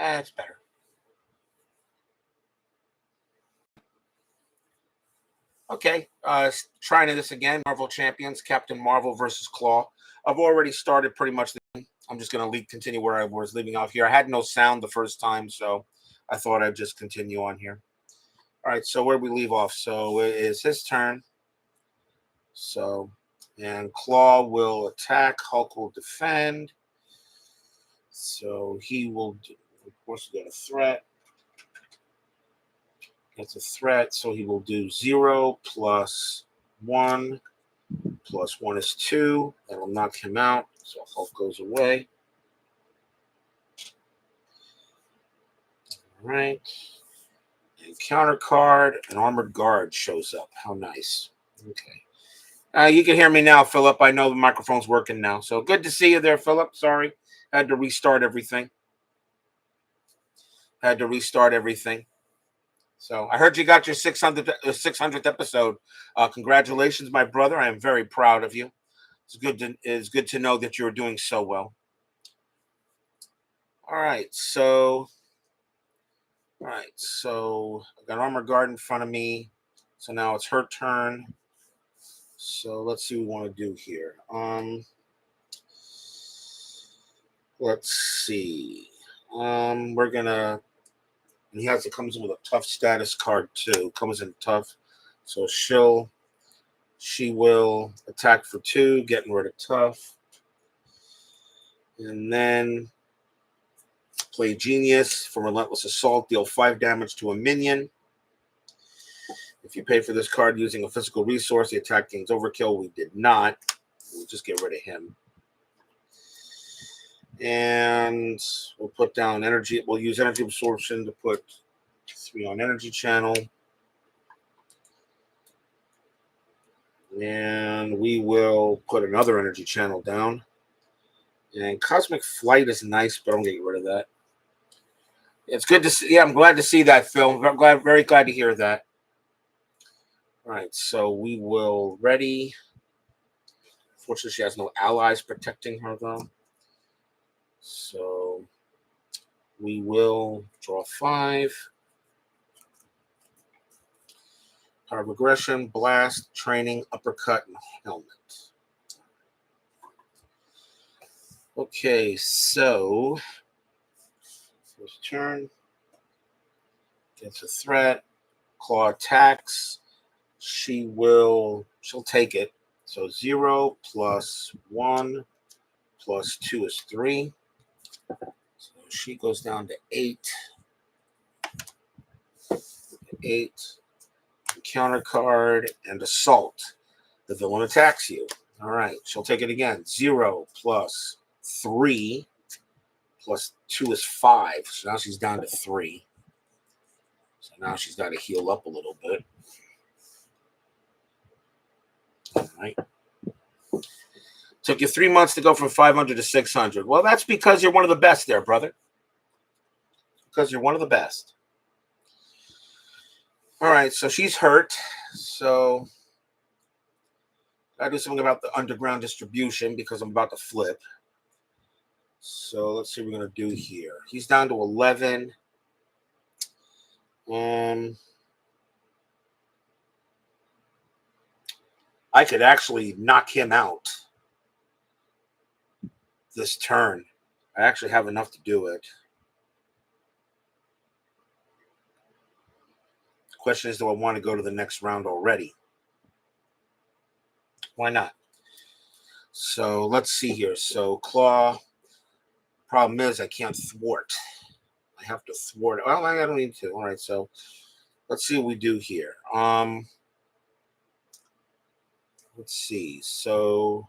It's better. Okay, trying this again. Marvel Champions, Captain Marvel versus Klaw. I've already started pretty much. I'm just going to continue where I was leaving off here. I had no sound the first time, so I thought I'd just continue on here. All right, so where we leave off. So it is his turn. So, and Klaw will attack. Hulk will defend. So he will, of course, get a threat. Gets a threat, so he will do 0 plus 1 plus 1 is 2. That'll knock him out. So Hulk goes away. All right. And counter card, an armored guard shows up. How nice. Okay. You can hear me now, Philip. I know the microphone's working now. So good to see you there, Philip. Sorry. Had to restart everything. So I heard you got your 600th episode. Congratulations, my brother. I am very proud of you. It's good to know that you're doing so well. All right, so I've got Armor Guard in front of me. So now it's her turn. So let's see what we want to do here. Let's see. We're gonna. And he comes in with a tough status card too. Comes in tough, so she will attack for 2, getting rid of tough, and then play Genius for Relentless Assault. Deal 5 damage to a minion. If you pay for this card using a physical resource, the attack gains overkill. We did not. We'll just get rid of him. And we'll put down energy. We'll use energy absorption to put 3 on energy channel. And we will put another energy channel down. And Cosmic Flight is nice, but I'm going to get rid of that. It's good to see. Yeah, I'm glad to see that, Phil. I'm very glad to hear that. All right, so we will ready. Fortunately, she has no allies protecting her, though. So we will draw 5. Power of Aggression, Blast, Training, Uppercut, and Helmet. Okay, so first turn. Gets a threat. Klaw attacks. She'll take it. So 0 plus 1 plus 2 is 3. So she goes down to 8. 8. Counter card and assault. The villain attacks you. All right. She'll take it again. 0 plus 3 plus 2 is 5. So now she's down to 3. So now she's got to heal up a little bit. All right. Took you 3 months to go from 500 to 600. Well, that's because you're one of the best there, brother. Because you're one of the best. All right, so she's hurt. So I do something about the underground distribution because I'm about to flip. So let's see what we're going to do here. He's down to 11. I could actually knock him out this turn. I actually have enough to do it. The question is, do I want to go to the next round already? Why not? So let's see here. So Klaw. Problem is I can't thwart. I have to thwart it. Well, I don't need to. All right, so let's see what we do here. Let's see. So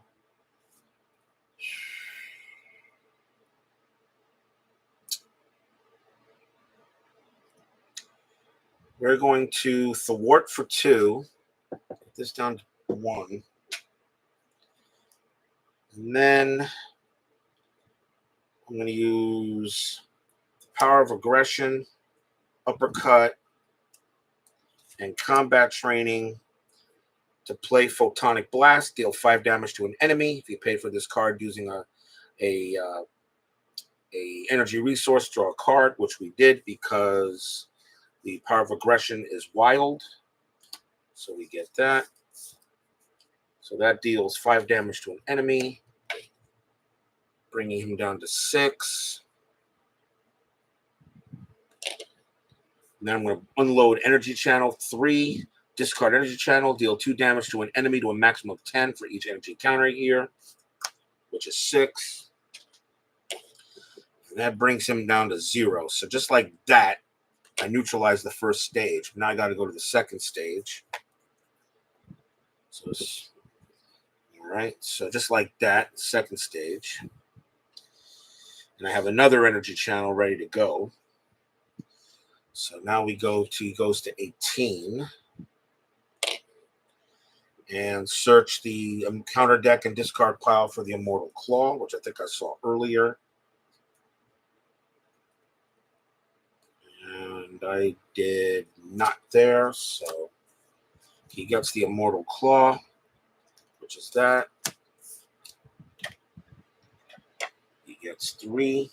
we're going to thwart for 2. Put this down to 1. And then I'm going to use the Power of Aggression, Uppercut, and Combat Training to play Photonic Blast. Deal 5 damage to an enemy. If you pay for this card using a a energy resource, draw a card, which we did because the power of aggression is wild. So we get that. So that deals 5 damage to an enemy, bringing him down to 6. And then I'm going to unload energy channel 3, discard energy channel, deal 2 damage to an enemy to a maximum of 10 for each energy counter here, which is 6. And that brings him down to 0. So just like that, I neutralized the first stage. Now I got to go to the second stage. So it's, all right. So just like that, second stage. And I have another energy channel ready to go. So now we go to, he goes to 18. And search the counter deck and discard pile for the Immortal Klaw, which I think I saw earlier. And I did not there, so he gets the Immortal Klaw, which is that. He gets 3.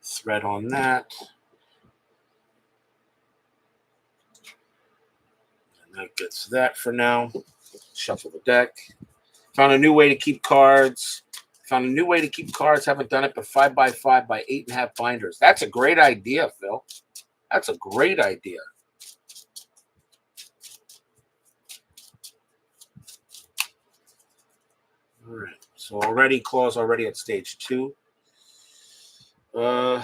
Threat on that. And that gets that for now. Shuffle the deck. Found a new way to keep cards. Haven't done it, but 5x5 by 8.5 binders. That's a great idea, Phil. That's a great idea. All right. So already, Klaw's already at stage 2. Captain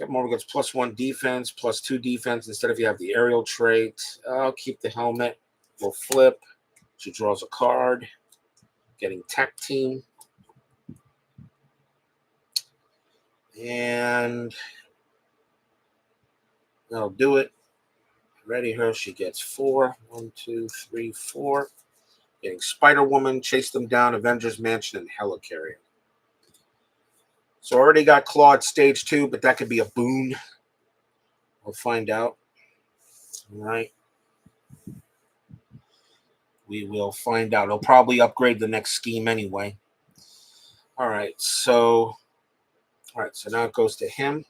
Marvel gets +1 defense, +2 defense instead of you have the aerial trait. I'll keep the helmet. We'll flip. She draws a card. Getting tech team. And that'll do it. Ready her. She gets 4. 1, 2, 3, 4. Getting Spider-Woman, Chase Them Down, Avengers Mansion, and Helicarrier. So already got Klaw at stage 2, but that could be a boon. We'll find out. All right. We will find out. He'll probably upgrade the next scheme anyway. All right. So now it goes to him.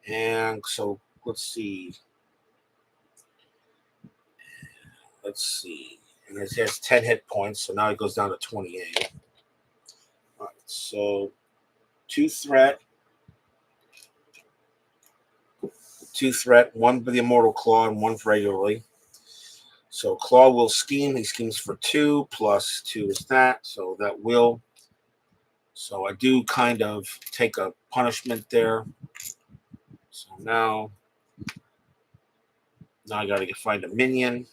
And so let's see. And he has 10 hit points, so now he goes down to 28. All right. So 2 threat. 2 threat, 1 for the Immortal Klaw and 1 for regularly. So Klaw will scheme. He schemes for 2 plus 2 is that. So that will. So I do kind of take a punishment there. So now I got to find a minion.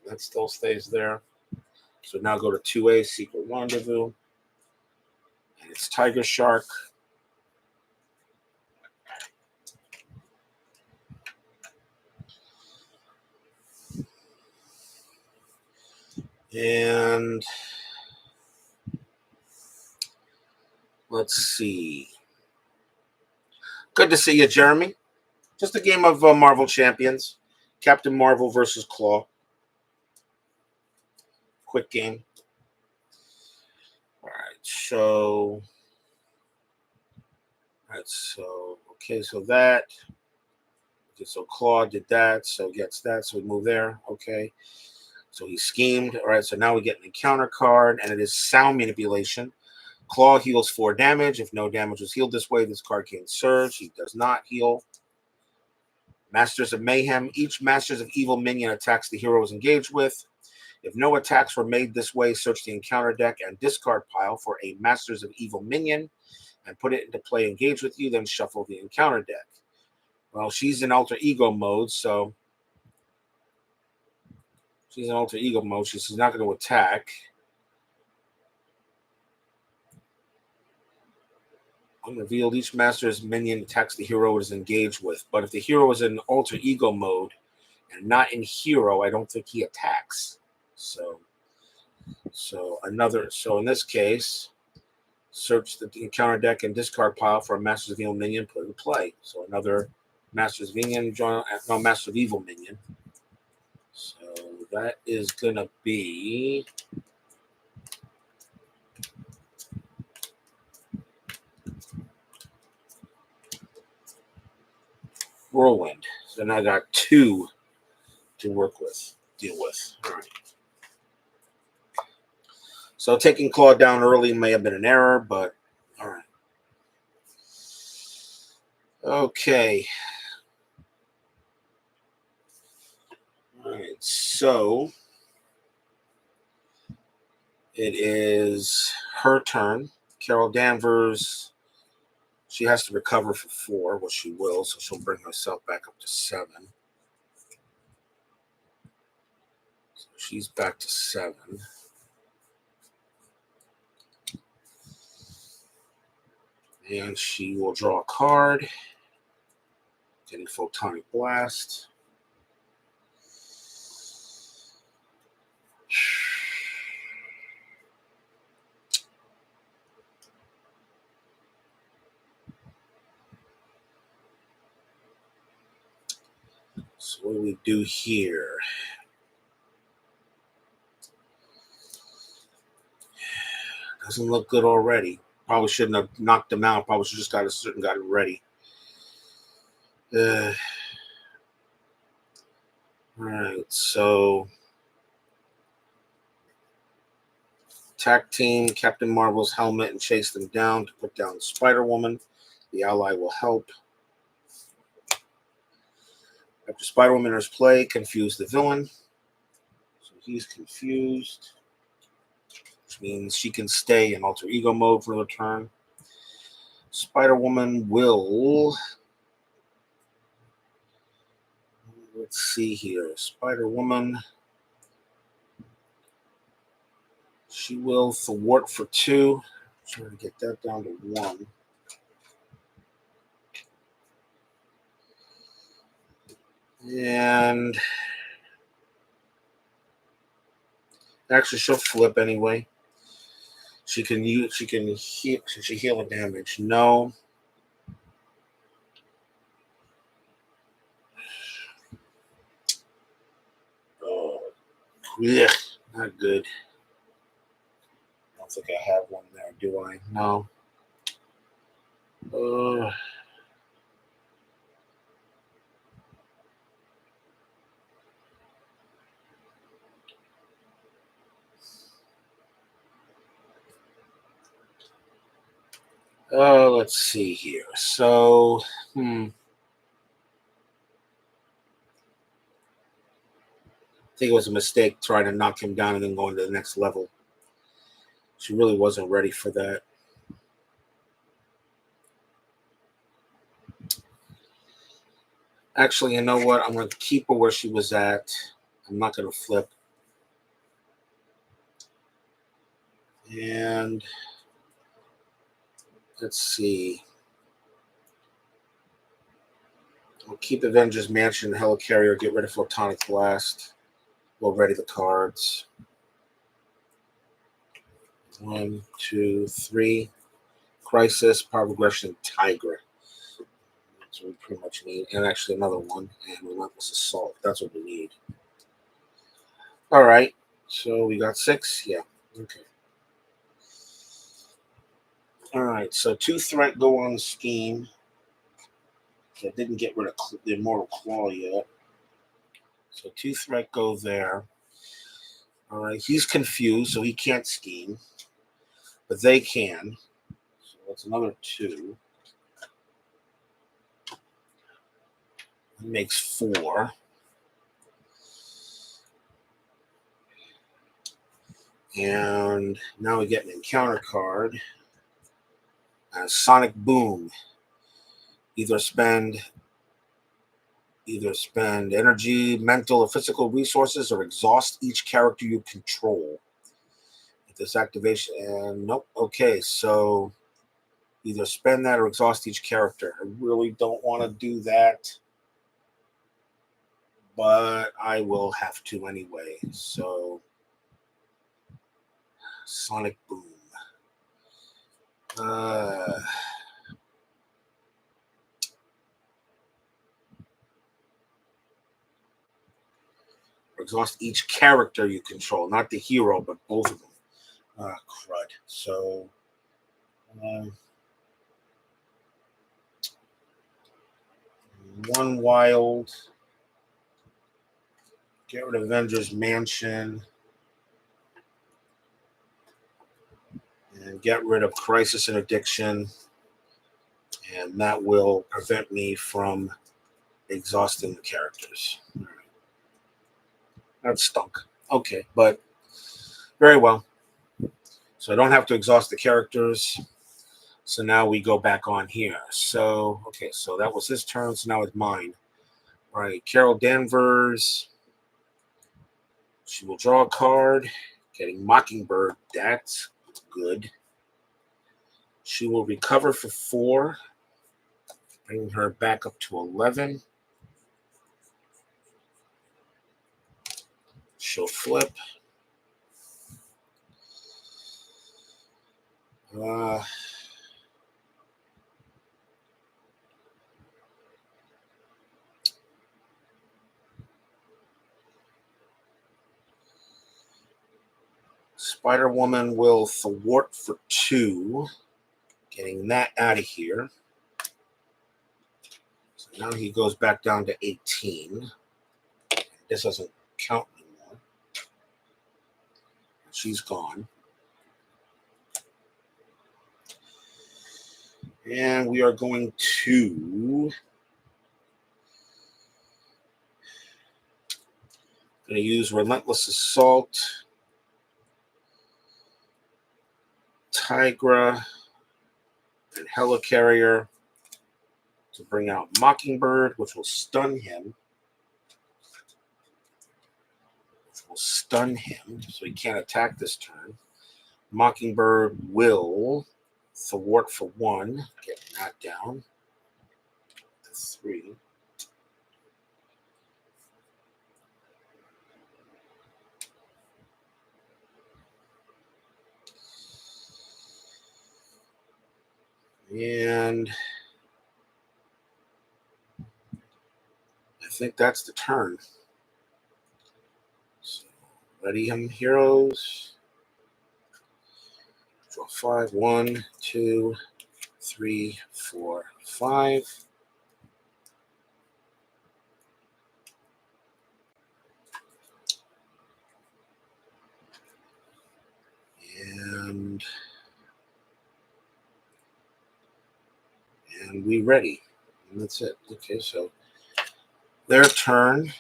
That still stays there. So now go to 2A, Secret Rendezvous. And it's Tiger Shark. And let's see. Good to see you, Jeremy. Just a game of Marvel Champions. Captain Marvel versus Klaw. Quick game. All right, so okay, so that. Okay, so Klaw did that, so gets that, so we move there. Okay. So he schemed. All right, so now we get an encounter card, and it is Sound Manipulation. Klaw heals 4 damage. If no damage was healed this way, this card can surge. He does not heal. Masters of Mayhem. Each Masters of Evil minion attacks the hero is engaged with. If no attacks were made this way, search the encounter deck and discard pile for a Masters of Evil minion and put it into play engaged with you, then shuffle the encounter deck. Well, she's in alter ego mode, so she's in alter ego mode. She's not going to attack. Unrevealed, each master's minion attacks the hero it is engaged with. But if the hero is in alter ego mode and not in hero, I don't think he attacks. So in this case, search the encounter deck and discard pile for a Masters of Evil minion, put it in play. So another Masters of Evil minion, Master of Evil minion. So that is gonna be Whirlwind. So now I got 2 to deal with. All right. So taking Klaw down early may have been an error, but all right. Okay. All right. So it is her turn. Carol Danvers. She has to recover for 4, which she will, so she'll bring herself back up to 7. So she's back to 7. And she will draw a card. Getting Photonic Blast. So what do we do here? Doesn't look good already. Probably shouldn't have knocked him out. Probably should have just got it ready. All right, so attack team, Captain Marvel's helmet, and chase them down to put down Spider-Woman. The ally will help. After Spider-Woman enters play, confuse the villain. So he's confused, which means she can stay in alter ego mode for the turn. Spider-Woman will... Let's see here. Spider-Woman... She will thwart for 2. Trying to get that down to 1. And actually, she'll flip anyway. She can heal. Should she heal a damage? No. Oh, yeah, not good. I don't think I have one there, do I? No. Let's see here. So, I think it was a mistake trying to knock him down and then going to the next level. She really wasn't ready for that. Actually, you know what? I'm going to keep her where she was at. I'm not going to flip. And let's see. We'll keep Avengers Mansion, Helicarrier, get rid of Photonic Blast. We'll ready the cards. 1, 2, 3. Crisis, Power Progression, Tiger. That's what we pretty much need. And actually another one. And Relentless Assault. That's what we need. All right. So we got 6. Yeah. Okay. All right. So 2 threat go on the scheme. So I didn't get rid of the Immortal Klaw yet. So 2 threat go there. All right. He's confused, so he can't scheme. But they can. So that's another 2. That makes 4. And now we get an encounter card. Sonic Boom. Either spend energy, mental, or physical resources, or exhaust each character you control. With this activation, and nope. Okay, so either spend that or exhaust each character. I really don't want to do that, but I will have to anyway. So, Sonic Boom. Exhaust each character you control, not the hero, but both of them. Crud. So, 1 wild. Get rid of Avengers Mansion. And get rid of Crisis and Addiction. And that will prevent me from exhausting the characters. That stunk. Okay, but very well. So I don't have to exhaust the characters. So now we go back on here. So, okay, so that was his turn. So now it's mine. All right, Carol Danvers. She will draw a card. Getting Mockingbird. That's good. She will recover for 4. Bringing her back up to 11. She'll flip. Spider-Woman will thwart for 2. Getting that out of here. So now he goes back down to 18. This doesn't count anymore. She's gone. And we are going to use Relentless Assault, Tigra, and Helicarrier to bring out Mockingbird, which will stun him. So he can't attack this turn. Mockingbird will thwart for 1, getting that down to 3. And I think that's the turn. So, ready, heroes. Draw 5. 1, 2, 3, 4, 5. And we ready. And that's it. Okay, so their turn.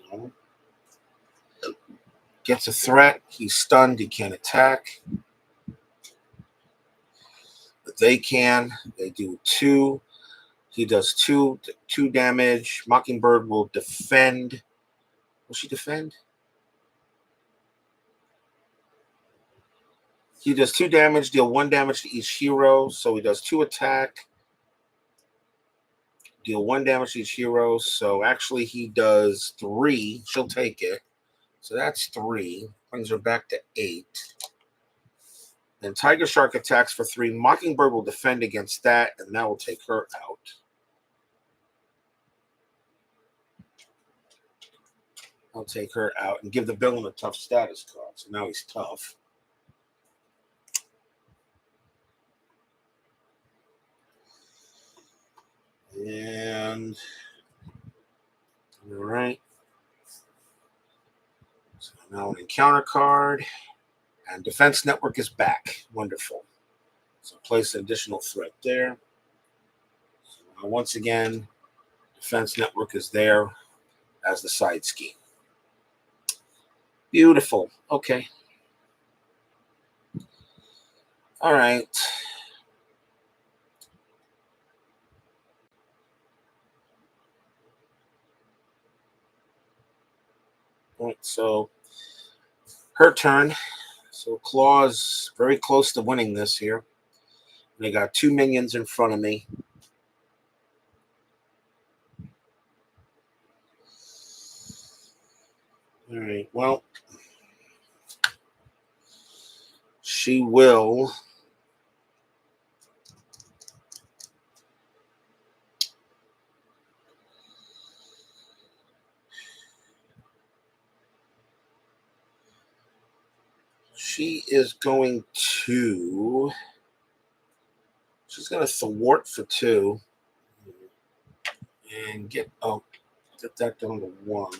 So, gets a threat. He's stunned. He can't attack. But they can. They do 2. He does 2 damage. Mockingbird will defend. Will she defend? He does 2 damage, deal 1 damage to each hero. So he does 2 attack, deal 1 damage to each hero. So actually he does 3. She'll take it. So that's 3. Brings her back to 8. Then Tiger Shark attacks for 3. Mockingbird will defend against that, and that will take her out. I'll take her out and give the villain a tough status card. So now he's tough. And all right. So now an encounter card. And Defense Network is back. Wonderful. So place an additional threat there. So once again, Defense Network is there as the side scheme. Beautiful. Okay. All right. All right. So her turn. So Klaw's very close to winning this here. They got 2 minions in front of me. All right. Well, she will. She is going to. She's going to thwart for 2 and get that down to 1.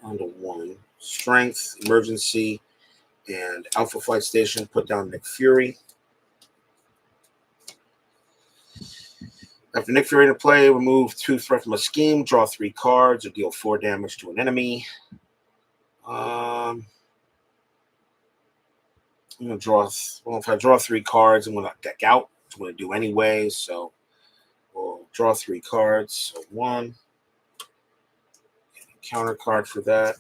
Down to 1. Strength, emergency, and Alpha Flight Station. Put down Nick Fury. After Nick Fury to play, remove 2 threat from a scheme, draw 3 cards, or deal 4 damage to an enemy. I'm gonna draw. Well, if I draw 3 cards, I'm gonna deck out. I'm gonna do anyway, so we'll draw 3 cards. So 1, counter card for that.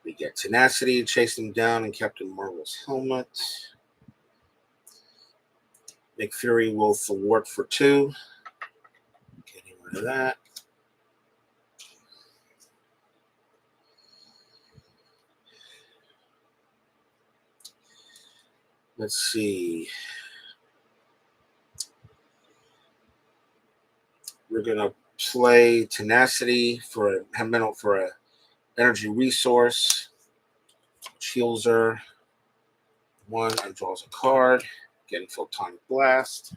We get Tenacity, Chase Them Down, and Captain Marvel's Helmet. Nick Fury will thwart for 2. Getting rid of that. Let's see. We're gonna play Tenacity for a energy resource. Heals her 1 and draws a card. Getting Photonic Blast.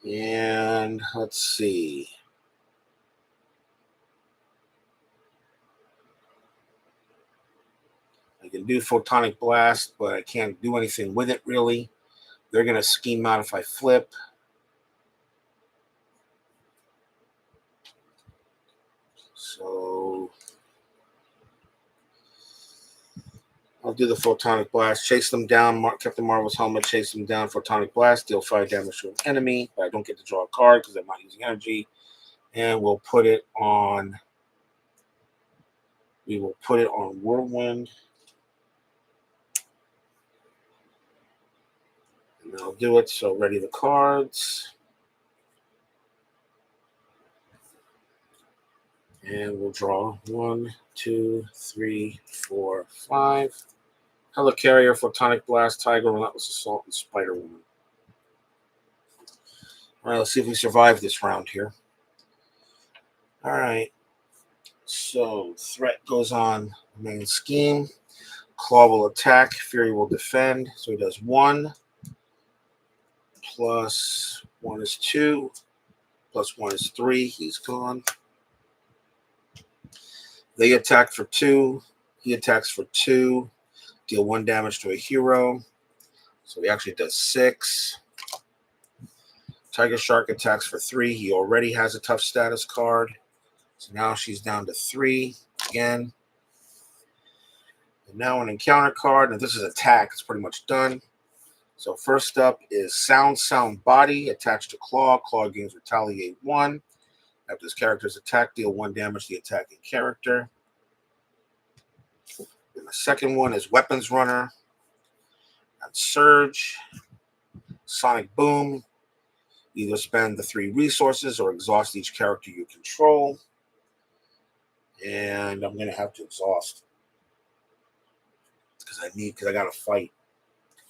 And let's see. I can do Photonic Blast, but I can't do anything with it really. They're going to scheme out if I flip. So I'll do the Photonic Blast. Chase them down. Captain Marvel's Helmet. Chase them down. Photonic Blast. Deal 5 damage to an enemy. But I don't get to draw a card because I'm not using energy. And we'll put it on. We will put it on Whirlwind. And I'll do it. So ready the cards. And we'll draw 1, 2, 3, 4, 5. Helicarrier, Photonic Blast, Tiger, Relentless Assault, and Spider Woman. All right, let's see if we survive this round here. All right. So threat goes on main scheme. Klaw will attack. Fury will defend. So he does 1. Plus 1 is 2. Plus 1 is 3. He's gone. They attack for 2. He attacks for 2. Deal 1 damage to a hero. So he actually does 6. Tiger Shark attacks for 3. He already has a tough status card. So now she's down to 3 again. And now an encounter card. And this is attack. It's pretty much done. So first up is Sound Body attached to Klaw. Klaw gains Retaliate 1. After this character's attack, deal 1 damage to the attacking character. And the second one is Weapons Runner. And Surge. Sonic Boom. Either spend the 3 resources or exhaust each character you control. And I'm going to have to exhaust. Because I got to fight.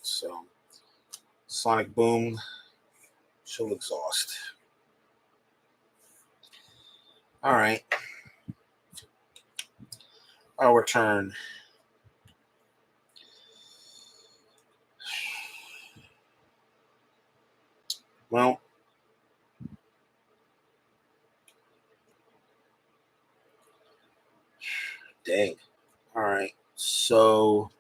So, Sonic Boom. She'll exhaust. All right. Our turn. Well, dang. All right. So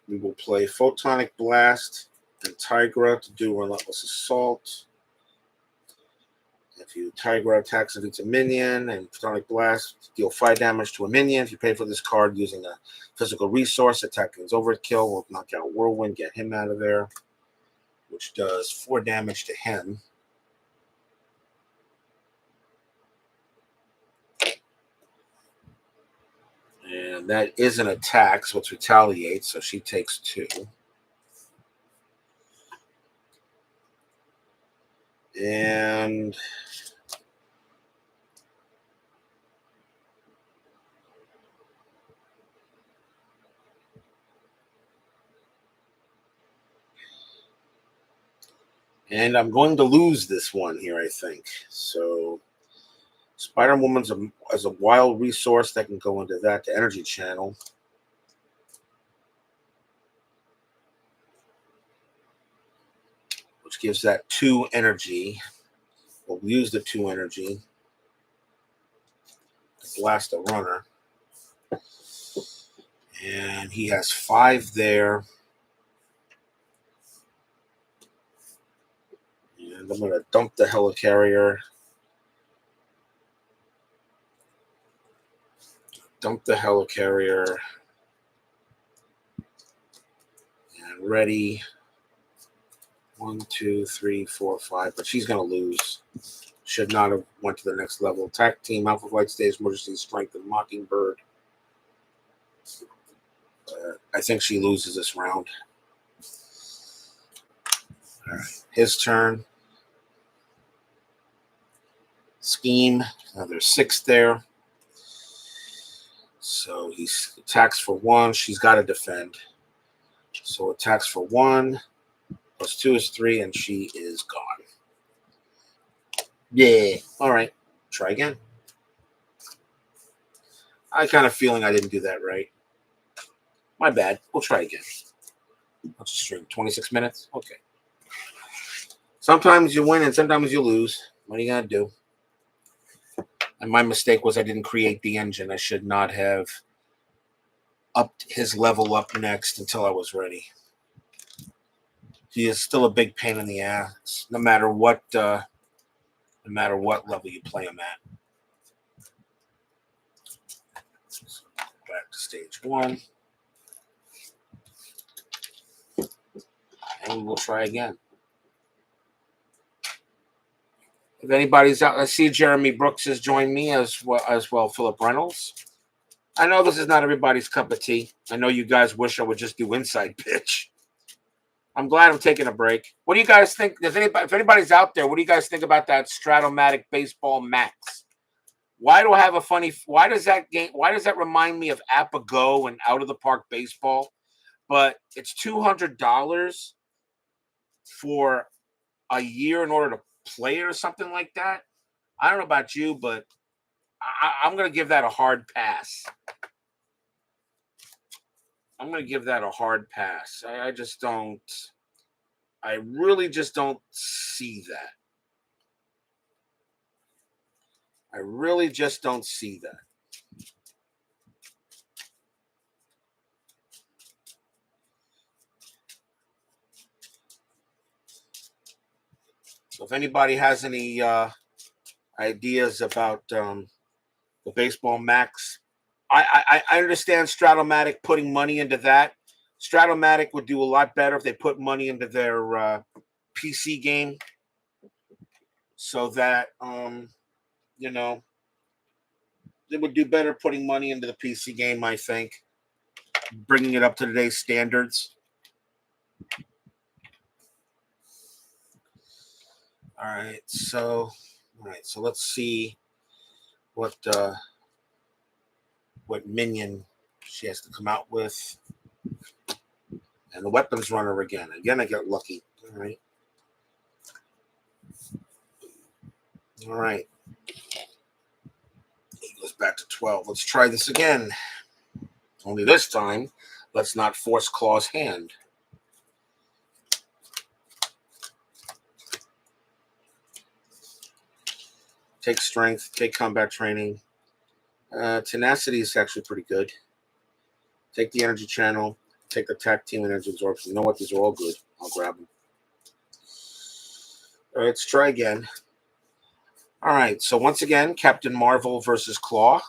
we will play Photonic Blast and Tigra to do Relentless Assault. If you Tigra attacks if it's a minion, and Photonic Blast, deal 5 damage to a minion. If you pay for this card using a physical resource, attacking is overkill. We'll knock out Whirlwind, get him out of there, which does 4 damage to him. And that is an attack, so it's retaliate, so she takes 2. And I'm going to lose this one here, I think. So Spider-Woman's a wild resource that can go into that, the energy channel. Which gives that 2 energy. We'll use the 2 energy to blast a runner. And he has 5 there. And I'm going to dump the helicarrier. Dump the helicarrier. And ready. 1, 2, 3, 4, 5. But she's going to lose. Should not have went to the next level. Attack team, Alpha Flight Stage, Emergency Strength, and Mockingbird. I think she loses this round. All right. His turn. Scheme. There's 6 there. So he attacks for 1. She's got to defend. So attacks for 1. Plus 2 is 3, and she is gone. Yeah. All right. Try again. I kind of feeling I didn't do that right. My bad. We'll try again. Let's just stream 26 minutes. Okay. Sometimes you win and sometimes you lose. What are you going to do? And my mistake was I didn't create the engine. I should not have upped his level up next until I was ready. He is still a big pain in the ass, no matter what level you play him at. Back to stage 1. And we'll try again. If anybody's out, I see Jeremy Brooks has joined me as well, Philip Reynolds. I know this is not everybody's cup of tea. I know you guys wish I would just do inside pitch. I'm glad I'm taking a break. What do you guys think? If anybody's out there, what do you guys think about that Stratomatic Baseball Max? Why do I have a funny? Why does that remind me of Appago and Out of the Park Baseball? But it's $200 for a year in order to play it or something like that. I don't know about you, but I'm going to give that a hard pass. I'm going to give that a hard pass. I just don't. I really just don't see that. I really just don't see that. So if anybody has any ideas about the Baseball Max, I understand Stratomatic putting money into that. Stratomatic would do a lot better if they put money into their PC game, so that they would do better putting money into the PC game. I think bringing it up to today's standards. All right, so let's see what minion she has to come out with. And the weapons runner again. Again, I got lucky. All right. All right. He goes back to 12. Let's try this again. Only this time, let's not force Klaw's hand. Take strength, take combat training. Tenacity is actually pretty good. Take the energy channel, take the attack team and energy absorption. You know what? These are all good. I'll grab them. All right, let's try again. All right, so once again, Captain Marvel versus Klaw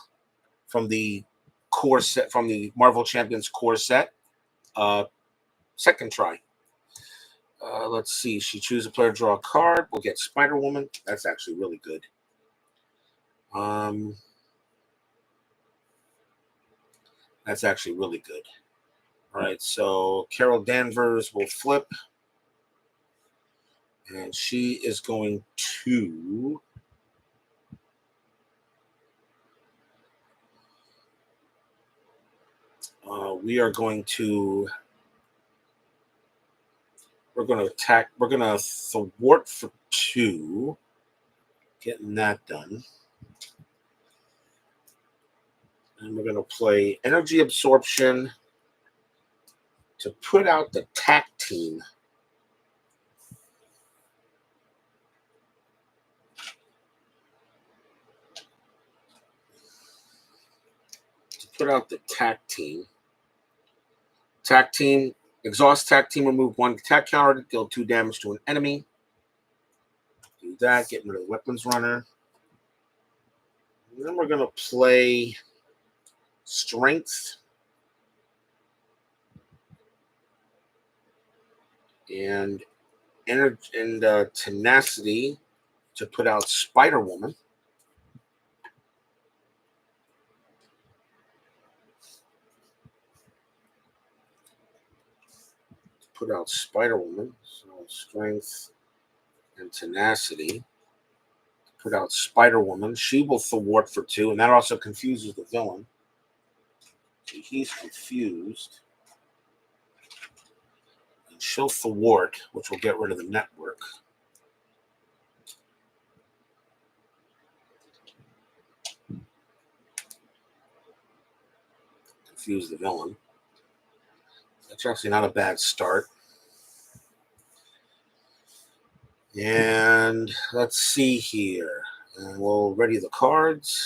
from the core set, from the Marvel Champions core set. Second try. Let's see. She chooses a player, draw a card. We'll get Spider-Woman. That's actually really good. That's actually really good. All right, so Carol Danvers will flip. And she is going to we're going to attack. We're going to thwart for 2. Getting that done. And we're going to play energy absorption to put out the tack team. Put out the tack team. Tack team, exhaust tack team, remove 1 attack counter to deal 2 damage to an enemy. Do that, getting rid of the weapons runner. And then we're going to play strength and energy and tenacity to put out Spider Woman. Put out Spider Woman. So strength and tenacity. Put out Spider Woman. She will thwart for 2, and that also confuses the villain. So he's confused. And she'll thwart, which will get rid of the network. Confuse the villain. That's actually not a bad start. And let's see here. And we'll ready the cards.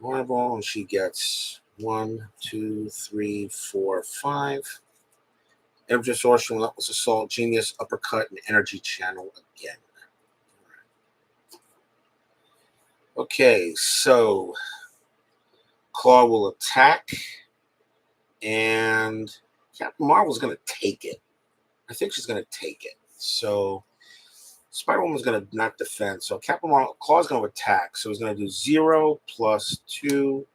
Marvel, and she gets 1, 2, 3, 4, 5. Energy Sorcery, Relentless Assault, Genius, Uppercut, and Energy Channel again. Okay, so Klaw will attack, and Captain Marvel's going to take it. I think she's going to take it. So Spider-Woman's going to not defend. So Captain Marvel, Klaw's going to attack. So he's going to do 0 plus 2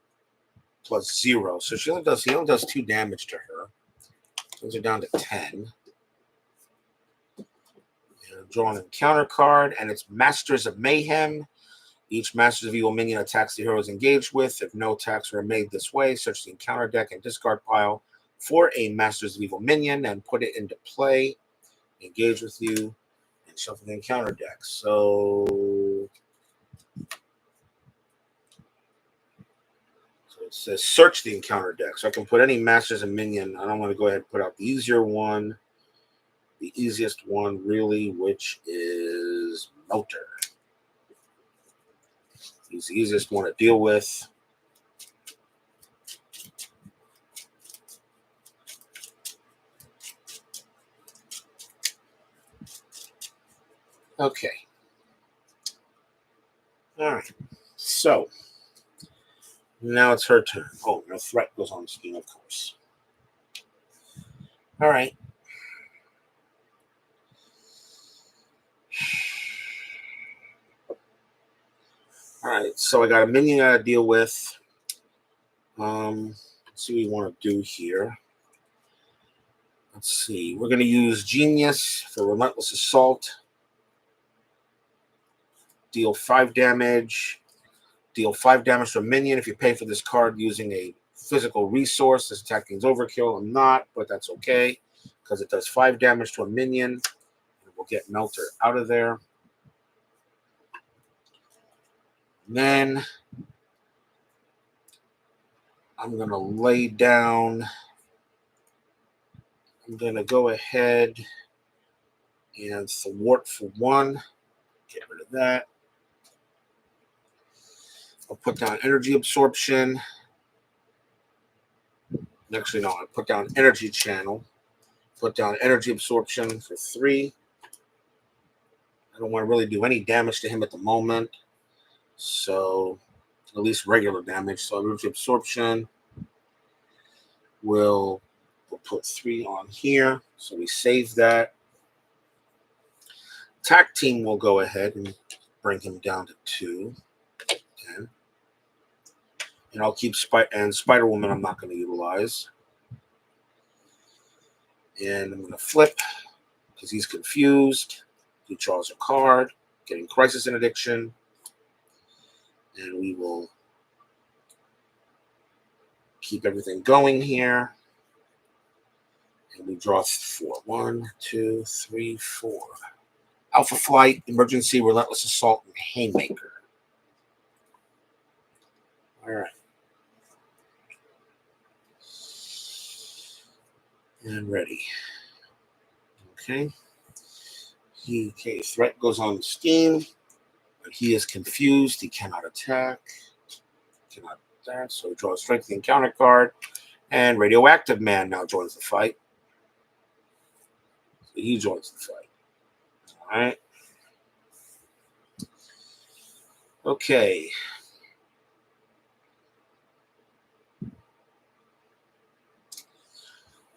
plus 0. So he only does 2 damage to her. Brings her down to 10. Draw an encounter card, and it's Masters of Mayhem. Each Masters of Evil minion attacks the hero is engaged with. If no attacks are made this way, search the encounter deck and discard pile for a Masters of Evil minion and put it into play. Engage with you and shuffle the encounter deck. So it says search the encounter deck. So I can put any Masters of Minion. I don't want to go ahead and put out the easier one. The easiest one, really, which is Melter. He's the easiest one to deal with. Okay. All right. So now it's her turn. Oh, no threat goes on the screen, of course. All right. All right. So I got a minion I got to deal with. Let's see what we want to do here. Let's see. We're going to use Genius for Relentless Assault. Deal 5 damage. Deal 5 damage to a minion if you pay for this card using a physical resource. This attacking is overkill. I'm not, but that's okay because it does 5 damage to a minion. And we'll get Melter out of there. And then I'm going to lay down. I'm going to go ahead and thwart for 1. Get rid of that. I'll put down energy absorption. Actually, no, I put down energy channel. Put down energy absorption for 3. I don't want to really do any damage to him at the moment. So, at least regular damage. So, energy absorption. We'll put 3 on here. So, we save that. Attack team will go ahead and bring him down to 2. And I'll keep Spider Woman I'm not going to utilize. And I'm going to flip because he's confused. He draws a card, getting Crisis and Addiction. And we will keep everything going here. And we draw 4. 1, 2, 3, 4. Alpha Flight, Emergency, Relentless Assault, and Haymaker. All right. And ready. Okay. Threat goes on Steam, but he is confused. He cannot attack. Cannot attack, so he draws Strength and Encounter card. And Radioactive Man now joins the fight. So he joins the fight. All right. Okay.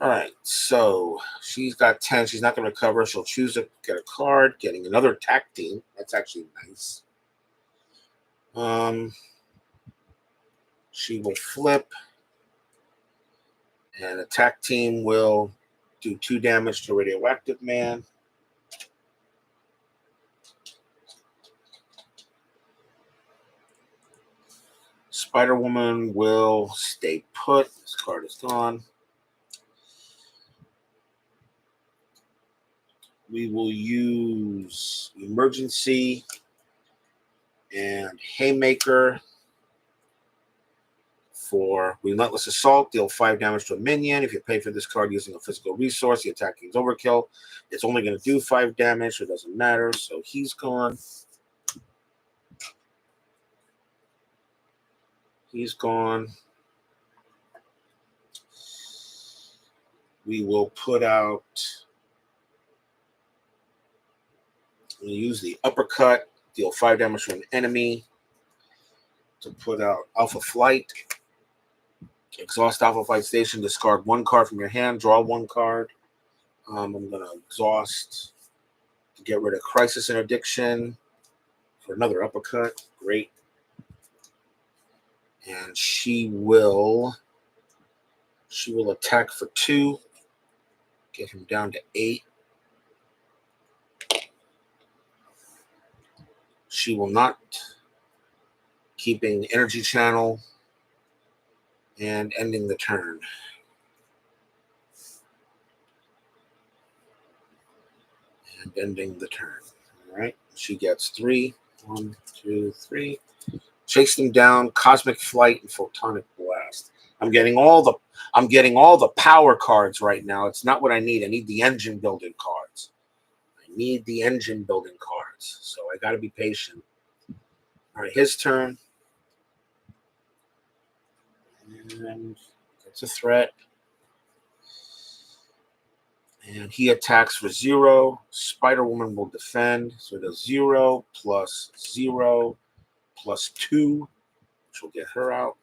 All right, so she's got 10. She's not going to recover. She'll choose to get a card, getting another attack team. That's actually nice. She will flip, and attack team will do 2 damage to Radioactive Man. Spider Woman will stay put. This card is gone. We will use Emergency and Haymaker for Relentless Assault. Deal 5 damage to a minion. If you pay for this card using a physical resource, the attack is overkill. It's only going to do 5 damage, so it doesn't matter. So he's gone. He's gone. We will put out. We'll use the uppercut. Deal 5 damage to an enemy. To put out Alpha Flight. Exhaust Alpha Flight Station. Discard 1 card from your hand. Draw 1 card. I'm going to exhaust to get rid of Crisis and Addiction for another uppercut. Great. And she will attack for 2. Get him down to 8. She will not. Keeping Energy Channel and ending the turn. And ending the turn. All right. She gets 3. 1, 2, 3. Chase them down. Cosmic Flight and Photonic Blast. I'm getting all the power cards right now. It's not what I need. I need the engine building cards. So I got to be patient. All right, his turn. And it's a threat. And he attacks for 0. Spider Woman will defend. So it does 0 plus 0 plus 2, which will get her out.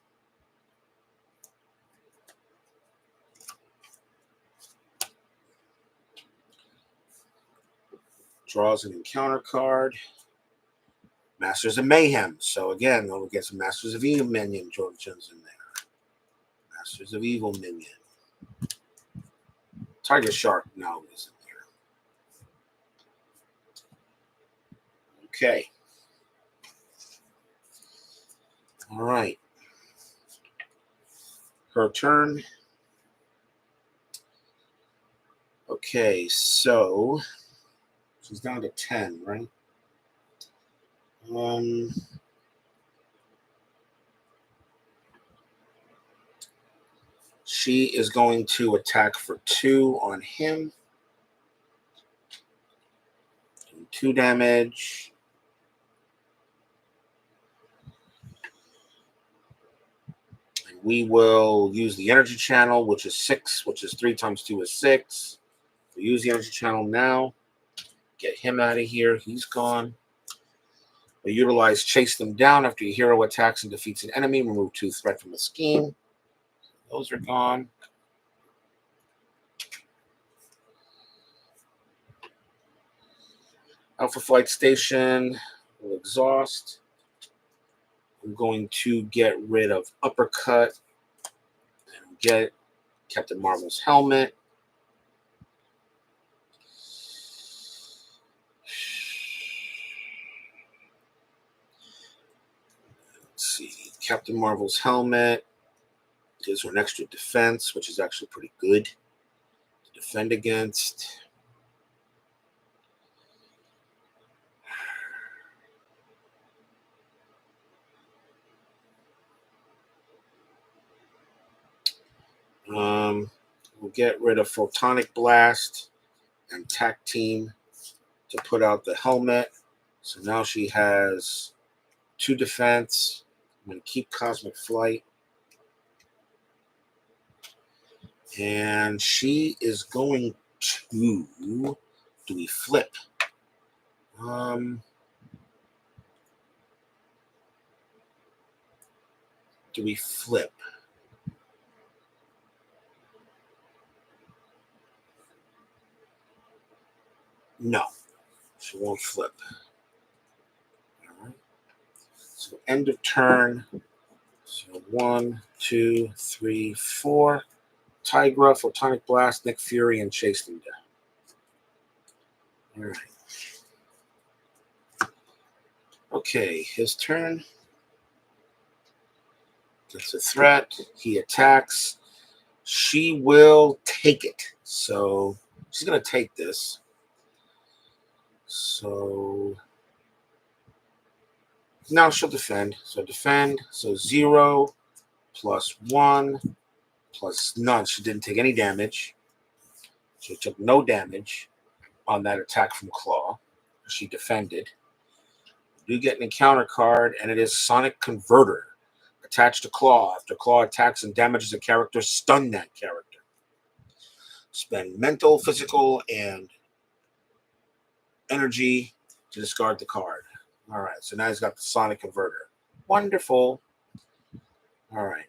Draws an encounter card. Masters of Mayhem. So again, we'll get some Masters of Evil minion Georgians in there. Masters of Evil minion. Tiger Shark now is in there. Okay. All right. Her turn. Okay, so she's down to 10, right? She is going to attack for 2 on him. 2 damage. And we will use the energy channel, which is 6, which is 3 times 2 is 6. We'll use the energy channel now. Get him out of here. He's gone. We utilize Chase Them Down after your hero attacks and defeats an enemy. Remove 2 threat from the scheme. Those are gone. Alpha Flight Station will exhaust. I'm going to get rid of Uppercut and get Captain Marvel's helmet. Let's see. Captain Marvel's helmet gives her an extra defense, which is actually pretty good to defend against. We'll get rid of Photonic Blast and Tac Team to put out the helmet. So now she has 2 defense. I'm going to keep Cosmic Flight. And she is going to... Do we flip? Do we flip? No. She won't flip. All right. So end of turn. So 1, 2, 3, 4. Tigra, Photonic Blast, Nick Fury, and Chase Linda. All right. Okay, his turn. Gets a threat. He attacks. She will take it. So she's going to take this. So now she'll defend. So defend. So 0 plus 1 plus none. She didn't take any damage. She took no damage on that attack from Klaw. She defended. You get an encounter card, and it is Sonic Converter. Attached to Klaw. After Klaw attacks and damages a character, stun that character. Spend mental, physical, and energy to discard the card. All right, so now he's got the Sonic Converter. Wonderful. All right.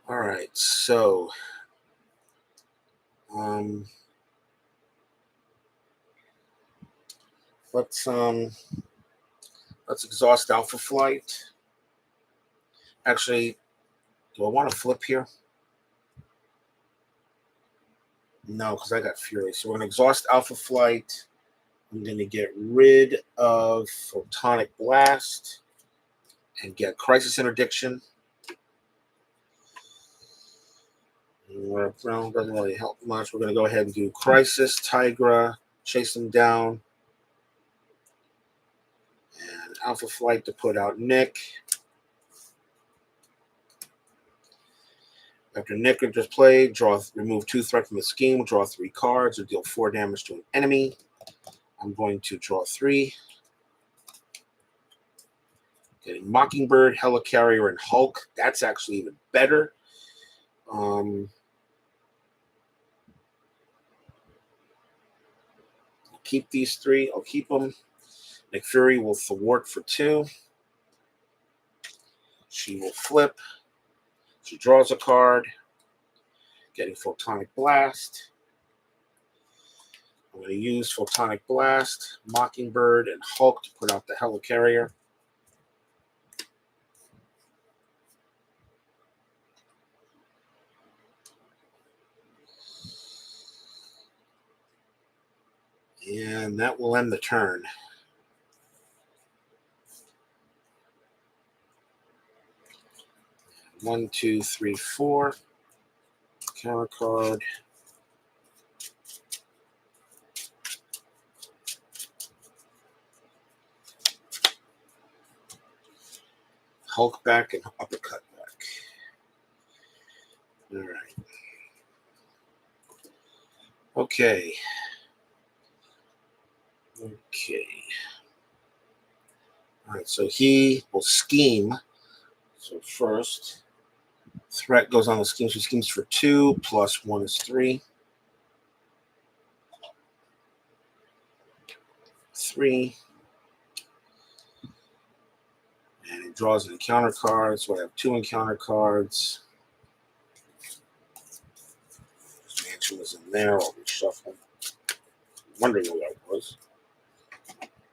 All right, so let's exhaust Alpha Flight. Actually, do I want to flip here? No, because I got Fury. So we're going to exhaust Alpha Flight. I'm going to get rid of Photonic Blast and get Crisis Interdiction. Well, doesn't really help much. We're going to go ahead and do Crisis, Tigra, chase them down, and Alpha Flight to put out Nick. After Nick enters play, remove 2 threat from the scheme, draw 3 cards, or deal 4 damage to an enemy. I'm going to draw 3. Getting Mockingbird, Helicarrier, and Hulk. That's actually even better. I'll keep these 3. I'll keep them. Nick Fury will thwart for 2. She will flip. She draws a card. Getting Photonic Blast. I'm going to use Photonic Blast, Mockingbird, and Hulk to put out the Helicarrier. And that will end the turn. One, 2, 3, 4. Counter card. Hulk back and Uppercut back. All right. Okay. All right, so he will scheme. So first, threat goes on the scheme. So schemes for 2, plus 1 is 3. 3. And it draws an encounter card. So I have 2 encounter cards. action was in there. I'll reshuffle. I'm wondering who that was.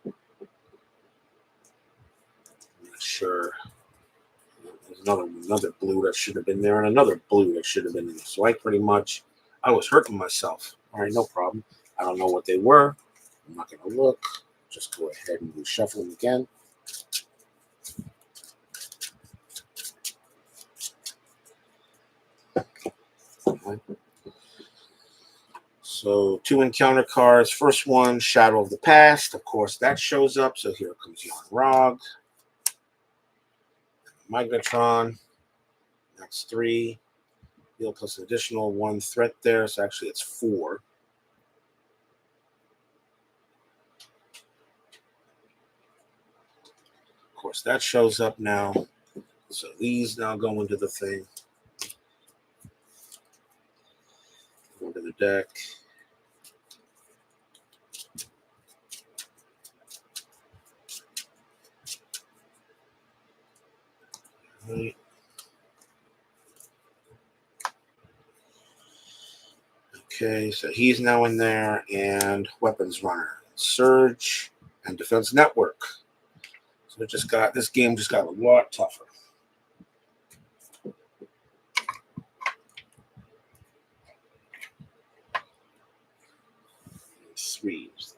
I'm not sure. There's another blue that should have been there, and another blue that should have been there. So I was hurting myself. All right, no problem. I don't know what they were. I'm not going to look. Just go ahead and reshuffle them again. So 2 encounter cards. First one, Shadow of the Past. Of course, that shows up. So here comes Jan Rog. Magnetron. That's 3. Deal plus an additional 1 threat there. So actually it's 4. Of course, that shows up now. So these now go into the thing. Go into the deck. Right. Okay, so he's now in there, and Weapons Runner, Surge, and Defense Network. So this game just got a lot tougher. Threes.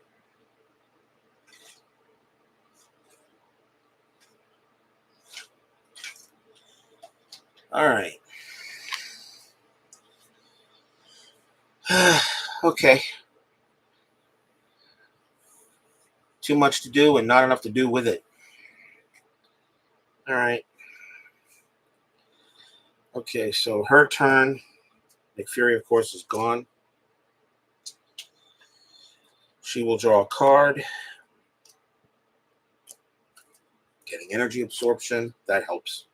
All right. Okay. Too much to do and not enough to do with it. All right. Okay, so her turn. Nick Fury, of course, is gone. She will draw a card. Getting energy absorption. That helps.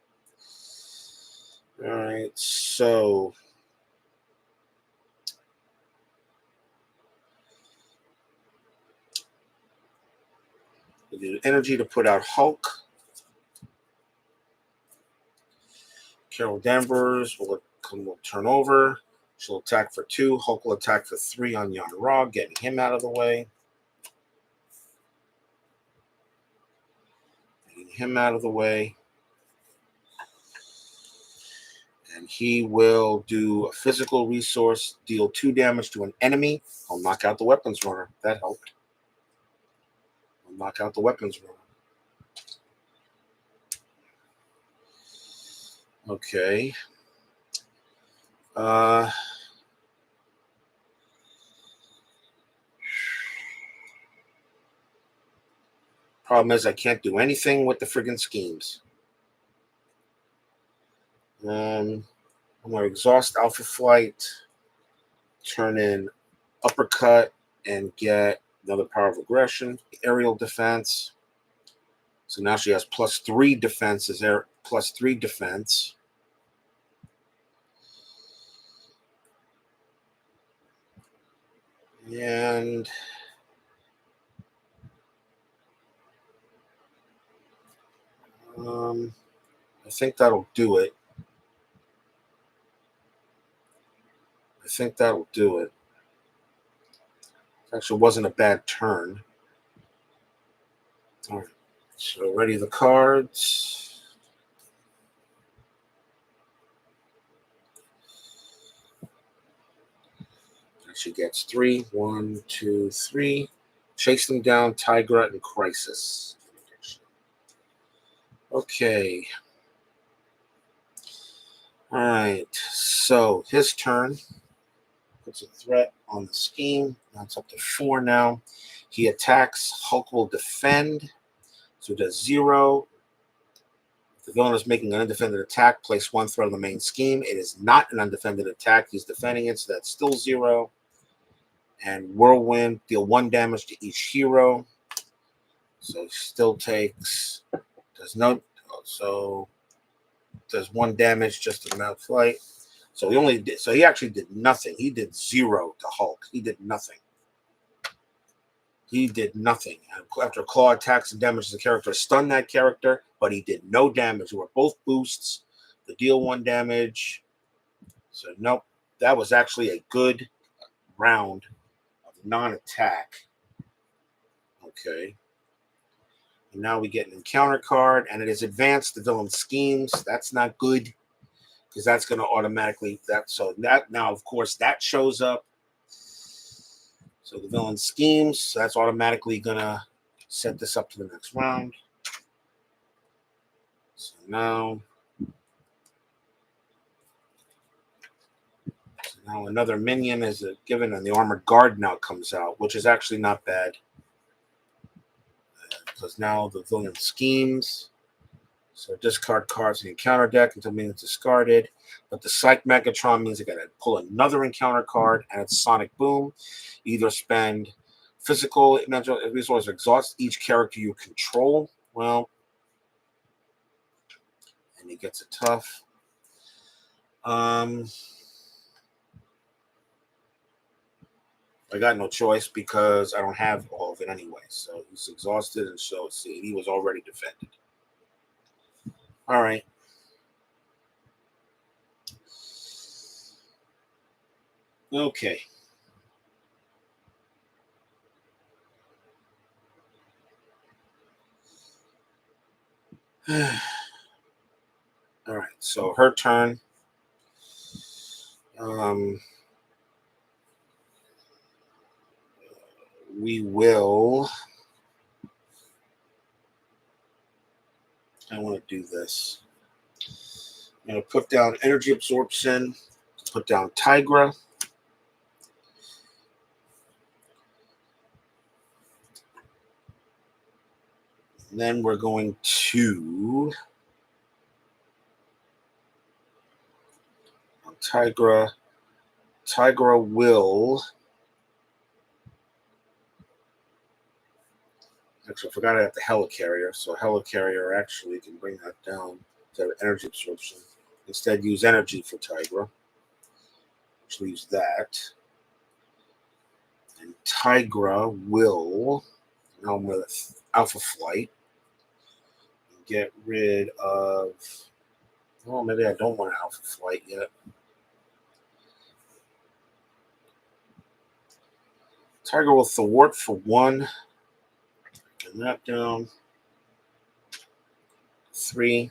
All right, so we need energy to put out Hulk. Carol Danvers will turn over. She'll attack for 2. Hulk will attack for 3 on Jan Rog, getting him out of the way. Getting him out of the way. And he will do a physical resource, deal 2 damage to an enemy. I'll knock out the Weapons Runner. That helped. I'll knock out the Weapons Runner. Okay. Problem is I can't do anything with the friggin' schemes. I'm going to exhaust Alpha Flight, turn in Uppercut, and get another power of aggression. Aerial defense. So now she has +3 defense. Is there +3 defense? And I think that'll do it. Actually wasn't a bad turn. All right. So ready the cards. She gets 3. 1, 2, 3. Chase them down, Tigra and Crisis. Okay. All right. So his turn. Puts a threat on the scheme. That's up to 4 now. He attacks. Hulk will defend. So it does 0. If the villain is making an undefended attack, place 1 threat on the main scheme. It is not an undefended attack. He's defending it, so that's still 0. And Whirlwind, deal 1 damage to each hero. So he still takes, does 1 damage just to mount flight. So he actually did nothing. He did 0 to Hulk. He did nothing. After Klaw attacks and damages the character, stun that character, but he did no damage. They were both boosts. The deal 1 damage. So nope, that was actually a good round of non-attack. Okay. And now we get an encounter card, and it is advanced the villain schemes. That's not good, because that's going to automatically now of course that shows up. So the villain schemes, so that's automatically going to set this up to the next round. So now another minion is given, and the armored guard now comes out, which is actually not bad, because now the villain schemes. So discard cards in the encounter deck until minions discarded. But the Psych Megatron means I got to pull another encounter card, and it's Sonic Boom. Either spend physical mental resource or exhaust each character you control. Well, and he gets it tough. I got no choice because I don't have all of it anyway. So he's exhausted, and so see, he was already defended. All right. Okay. All right. So her turn. We will. I want to do this. I'm going to put down energy absorption. Put down Tigra. And then we're going to Tigra. Tigra will. Actually, I forgot I have the Helicarrier. So Helicarrier actually can bring that down to energy absorption. Instead, use energy for Tigra, which leaves that. And Tigra will, now I'm with Alpha Flight, get rid of, well, maybe I don't want Alpha Flight yet. Tigra will thwart for 1. And that down. 3.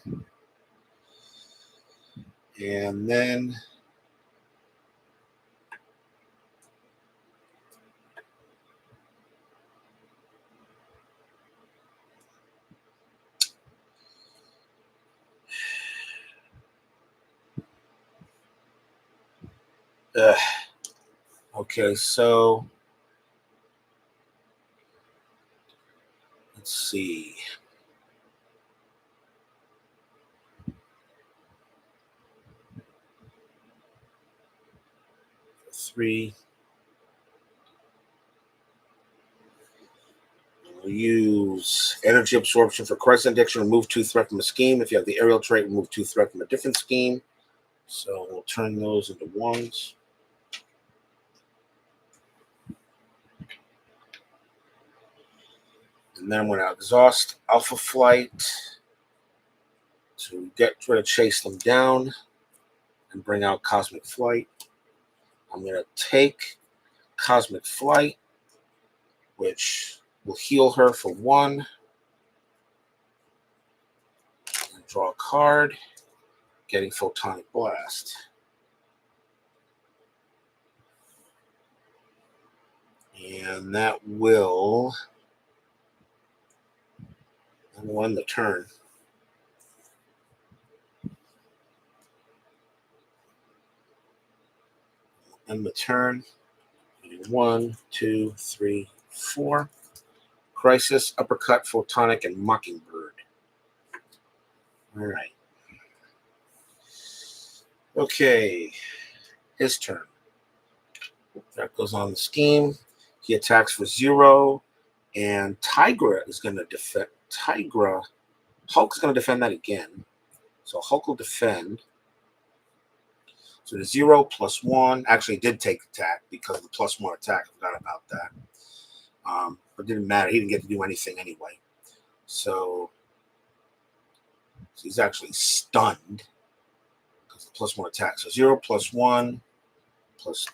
And then okay, so let's see. Three. We'll use energy absorption for crisis addiction. Remove 2 threat from a scheme. If you have the aerial trait, remove 2 threat from a different scheme. So we'll turn those into 1s. And then I'm going to exhaust Alpha Flight to try to chase them down and bring out Cosmic Flight. I'm going to take Cosmic Flight, which will heal her for 1. And draw a card, getting Photonic Blast. And that will end the turn. End the turn. 1, 2, 3, 4. Crisis, Uppercut, Photonic, and Mockingbird. All right. Okay. His turn. That goes on the scheme. He attacks for 0. And Tigra is going to defend. Hulk's going to defend that again. So Hulk will defend. So the 0 plus 1 actually did take attack because of the +1 attack. I forgot about that. But it didn't matter. He didn't get to do anything anyway. So he's actually stunned because of the +1 attack. So 0 plus 1 plus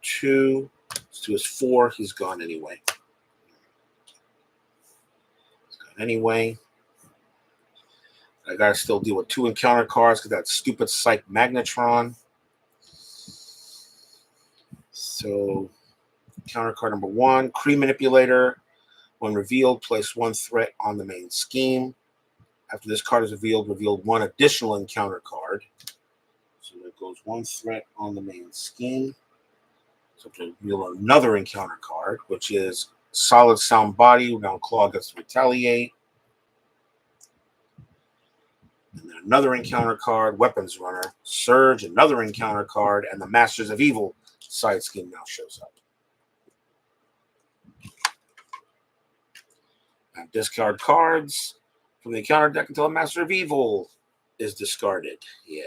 2. Let's do his 4. He's gone anyway. I got to still deal with 2 encounter cards because that stupid Psych Magnetron. So, counter card number 1, Kree Manipulator. When revealed, place 1 threat on the main scheme. After this card is revealed, reveal 1 additional encounter card. So there goes 1 threat on the main scheme. So to reveal another encounter card, which is Solid Sound Body. Now Klaw gets to retaliate. And then another encounter card, Weapons Runner. Surge, another encounter card, and the Masters of Evil side scheme now shows up. And discard cards from the encounter deck until a Master of Evil is discarded. Yeah.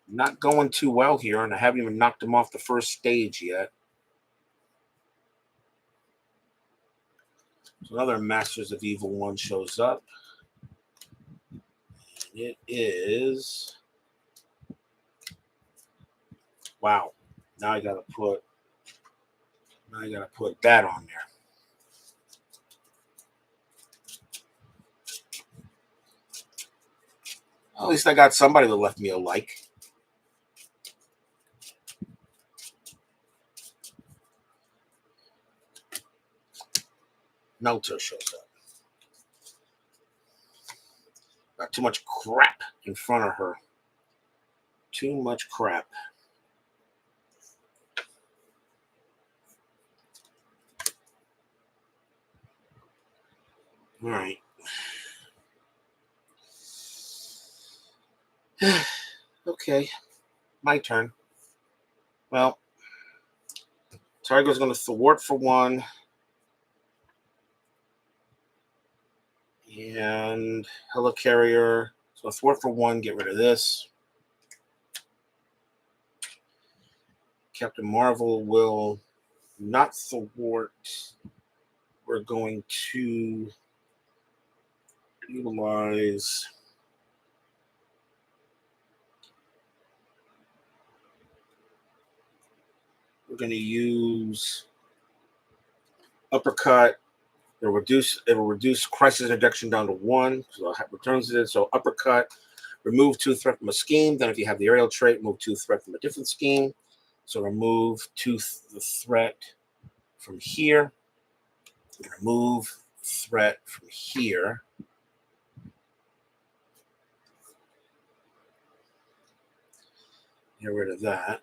Not going too well here, and I haven't even knocked him off the first stage yet. So another Masters of Evil one shows up. And it is... Wow. Now I gotta put that on there. At least I got somebody that left me a like. Melter shows up. Got too much crap in front of her. Too much crap. All right. Okay. My turn. Well, Tiger's going to thwart for 1. And Helicarrier. So thwart for 1, get rid of this. Captain Marvel will not thwart. We're going to utilize... We're going to use Uppercut. It will reduce Crisis Injection down to 1. So it returns it. So Uppercut, remove 2 threat from a scheme. Then if you have the aerial trait, move 2 threat from a different scheme. So remove the threat from here. Remove threat from here. Get rid of that.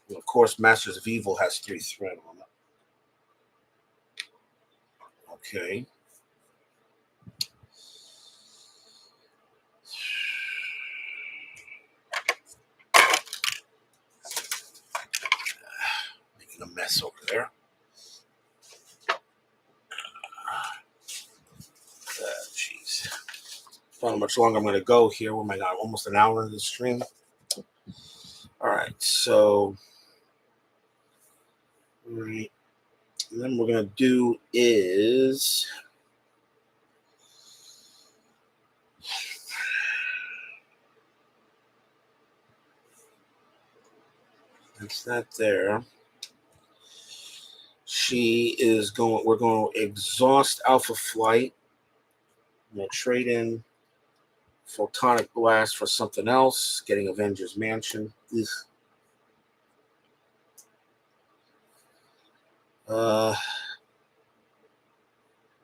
And of course, Masters of Evil has 3 threat on it. Okay. Making a mess over there. Jeez. I don't know how much longer I'm going to go here. What am I got? Almost an hour into the stream. All right. So, all right. And then what we're going to do is... That's that there. We're going to exhaust Alpha Flight. I'm going to trade in Photonic Blast for something else. Getting Avengers Mansion.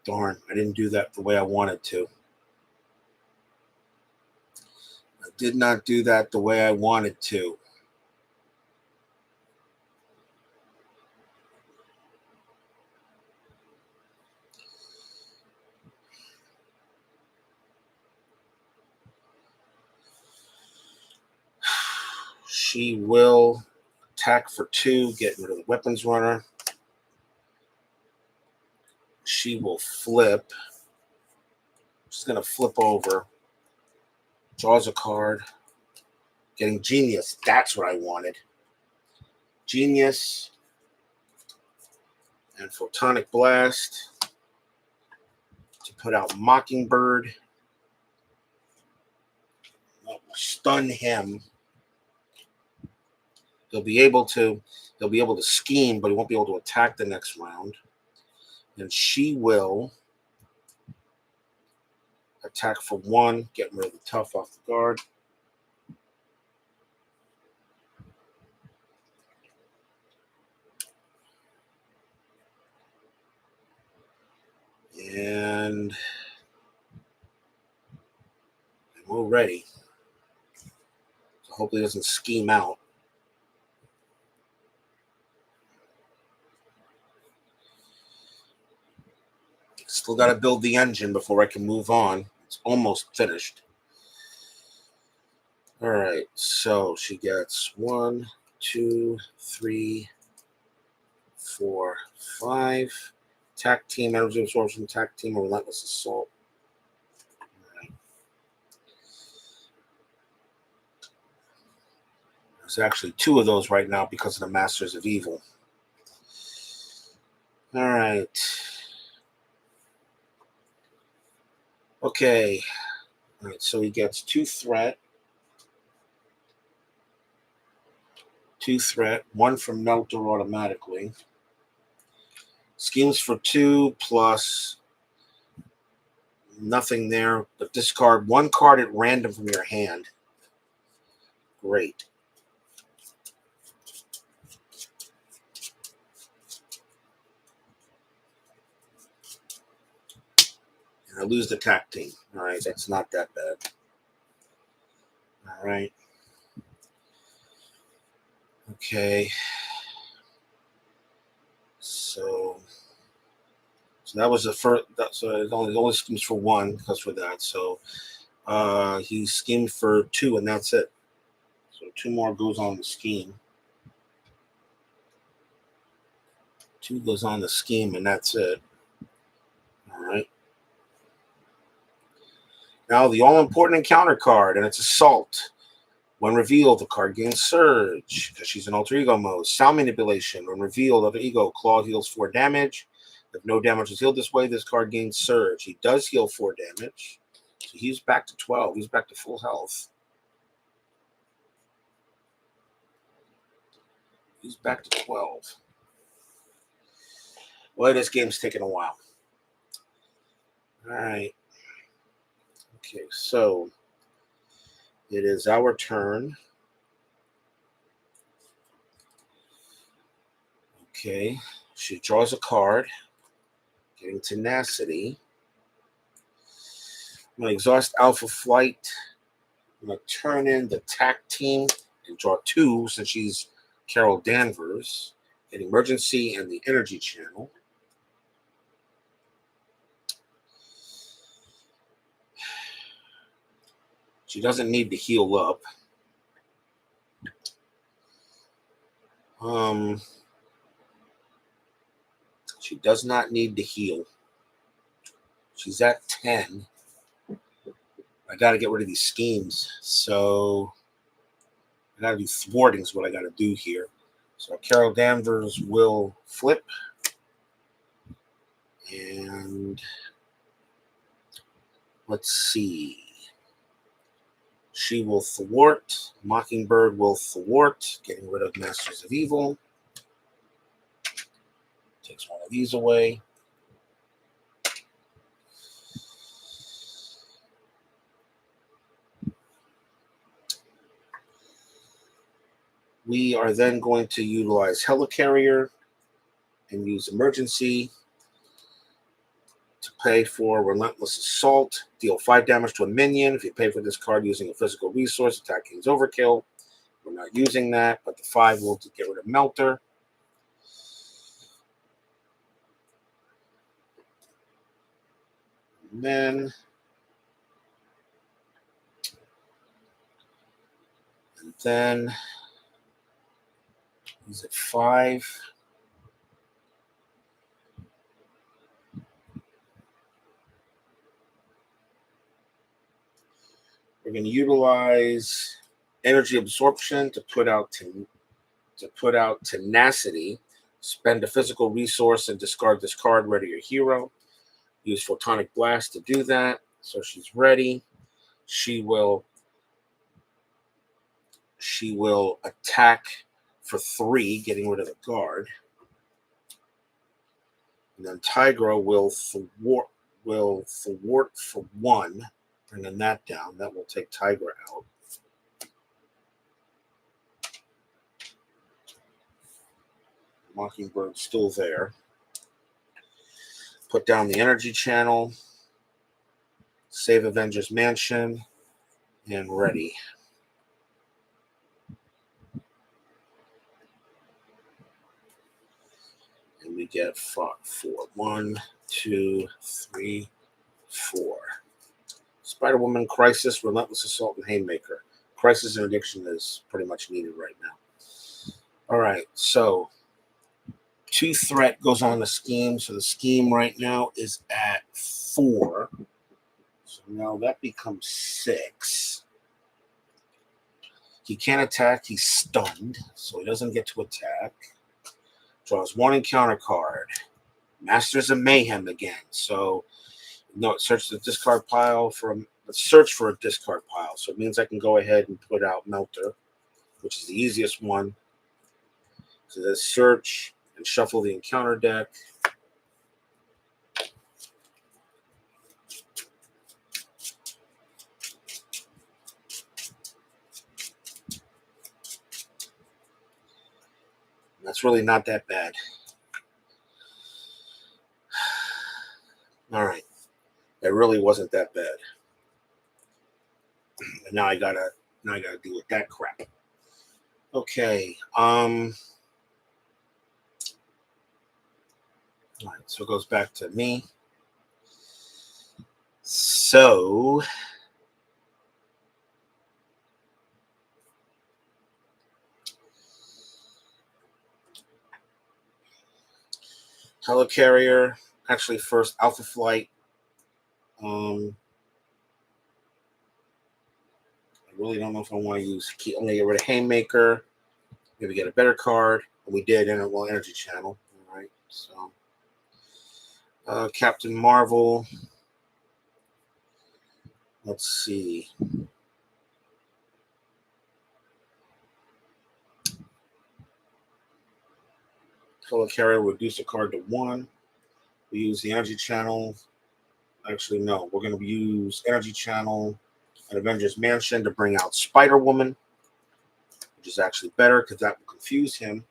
Darn, I didn't do that the way I wanted to. I did not do that the way I wanted to. She will attack for 2, get rid of the Weapons Runner. She will flip. She's going to flip over. Draws a card. Getting Genius. That's what I wanted. Genius. And Photonic Blast. To put out Mockingbird. Stun him. He'll be able to scheme, but he won't be able to attack the next round. And she will attack for 1, getting rid of the tough off the guard. And we're ready. So hopefully it doesn't scheme out. Still got to build the engine before I can move on. It's almost finished. All right, so she gets 1, 2, 3, 4, 5. Attack team, energy absorption, attack team, relentless assault. All right. There's actually 2 of those right now because of the Masters of Evil. All right. Okay. All right, so he gets 2 threat. 2 threat, 1 from Melter automatically. Schemes for 2 plus nothing there, but discard 1 card at random from your hand. Great. And I lose the attack team. All right, that's not that bad. All right. Okay. So that was the first. So it only schemes for 1 because for that. So he schemed for 2, and that's it. So 2 more goes on the scheme. 2 goes on the scheme, and that's it. All right. Now the all-important encounter card, and it's Assault. When revealed, the card gains Surge because she's in Alter Ego mode. Sound Manipulation. When revealed, Alter Ego, Klaw heals 4 damage. If no damage is healed this way, this card gains Surge. He does heal 4 damage. So he's back to 12. He's back to full health. He's back to 12. Boy, this game's taking a while. All right. Okay, so it is our turn. Okay, she draws a card, getting Tenacity. I'm going to exhaust Alpha Flight. I'm going to turn in the Tac Team and draw 2 since she's Carol Danvers. An Emergency and the Energy Channel. She doesn't need to heal up. She does not need to heal. She's at 10. I got to get rid of these schemes. So I got to do thwarting is what I got to do here. So Carol Danvers will flip. And let's see. She will thwart. Mockingbird will thwart, getting rid of Masters of Evil. Takes one of these away. We are then going to utilize Helicarrier and use Emergency to pay for Relentless Assault. Deal 5 damage to a minion. If you pay for this card using a physical resource, attacking is overkill. We're not using that, but the 5 will get rid of Melter. And then he's at 5. We're going to utilize Energy Absorption to put out Tenacity. Spend a physical resource and discard this card. Ready your hero. Use Photonic Blast to do that. So she's ready. She will attack for 3, getting rid of the guard. And then Tigra will thwart for 1, bringing that down. That will take Tigra out. Mockingbird still there. Put down the energy channel. Save Avengers Mansion. And ready. And we get 4. 1, 2, 3, 4. Spider-Woman, Crisis, Relentless Assault, and Haymaker. Crisis Interdiction is pretty much needed right now. All right, so 2 threat goes on the scheme. So the scheme right now is at 4. So now that becomes 6. He can't attack. He's stunned, so he doesn't get to attack. Draws 1 encounter card. Masters of Mayhem again. So no, it searches the discard pile search for a discard pile. So it means I can go ahead and put out Melter, which is the easiest one. So let's search and shuffle the encounter deck. That's really not that bad. All right. It really wasn't that bad. And now I gotta deal with that crap. Okay. All right, so it goes back to me. So Helicarrier, actually first Alpha Flight. I really don't know if I want to use. I'm gonna get rid of Haymaker. Maybe get a better card. And we did Interval Energy Channel. All right. So Captain Marvel. Let's see. Helicarrier will reduce a card to 1. We use the Energy Channel. Actually, no. We're going to use Energy Channel and Avengers Mansion to bring out Spider-Woman, which is actually better because that will confuse him.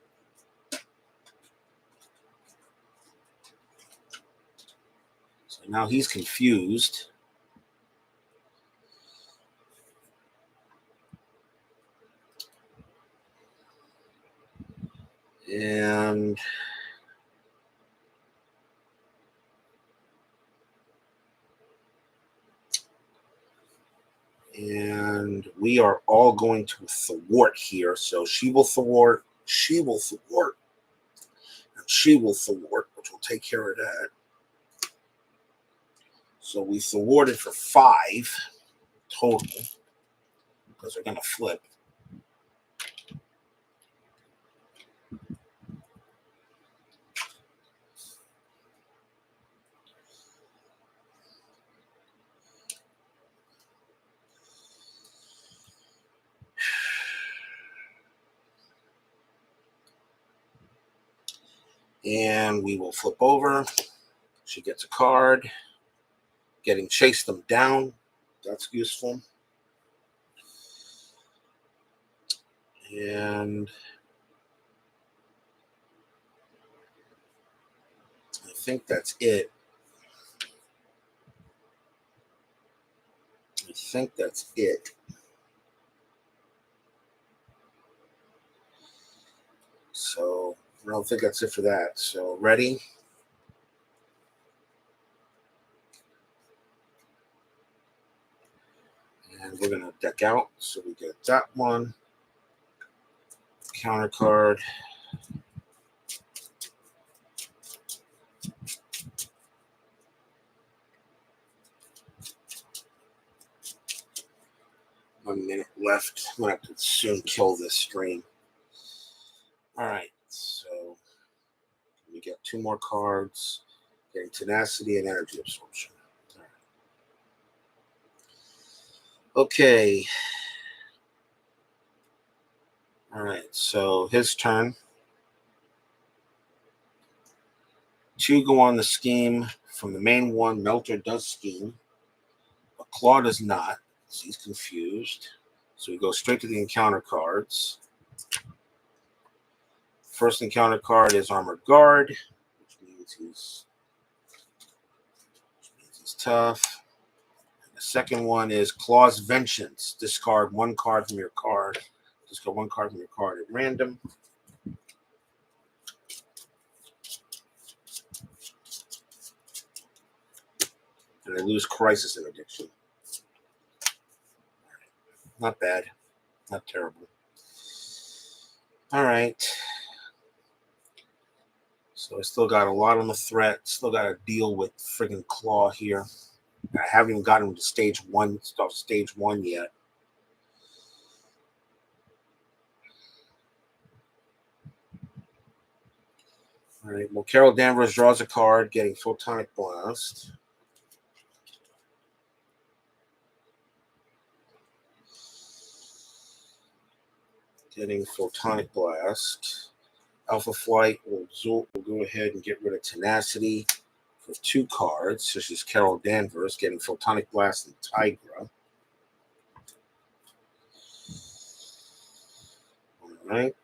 So now he's confused. And we are all going to thwart here. So she will thwart, she will thwart, and she will thwart, which will take care of that. So we thwarted for 5 total because they're going to flip. And we will flip over. She gets a card. Getting Chase Them Down. That's useful. And I think that's it. I think that's it. So I don't think that's it for that. So ready? And we're going to deck out. So we get that one. Counter card. One minute left. I'm going to have to soon kill this stream. All right. So we get 2 more cards. Getting Tenacity and Energy Absorption. All right. Okay. All right, so his turn. 2 go on the scheme from the main one. Melter does scheme, but Klaw does not. So he's confused. So we go straight to the encounter cards. First encounter card is Armored Guard, which means he's tough. The second one is Klaw's Vengeance. Discard 1 card from your card. Discard 1 card from your card at random. And I lose Crisis Interdiction. Not bad. Not terrible. All right. So I still got a lot on the threat. Still got to deal with friggin' Klaw here. I haven't even gotten to stage 1 yet. All right. Well, Carol Danvers draws a card, getting Photonic Blast. Alpha Flight will go ahead and get rid of Tenacity for 2 cards. So she's Carol Danvers getting Photonic Blast and Tigra. All right.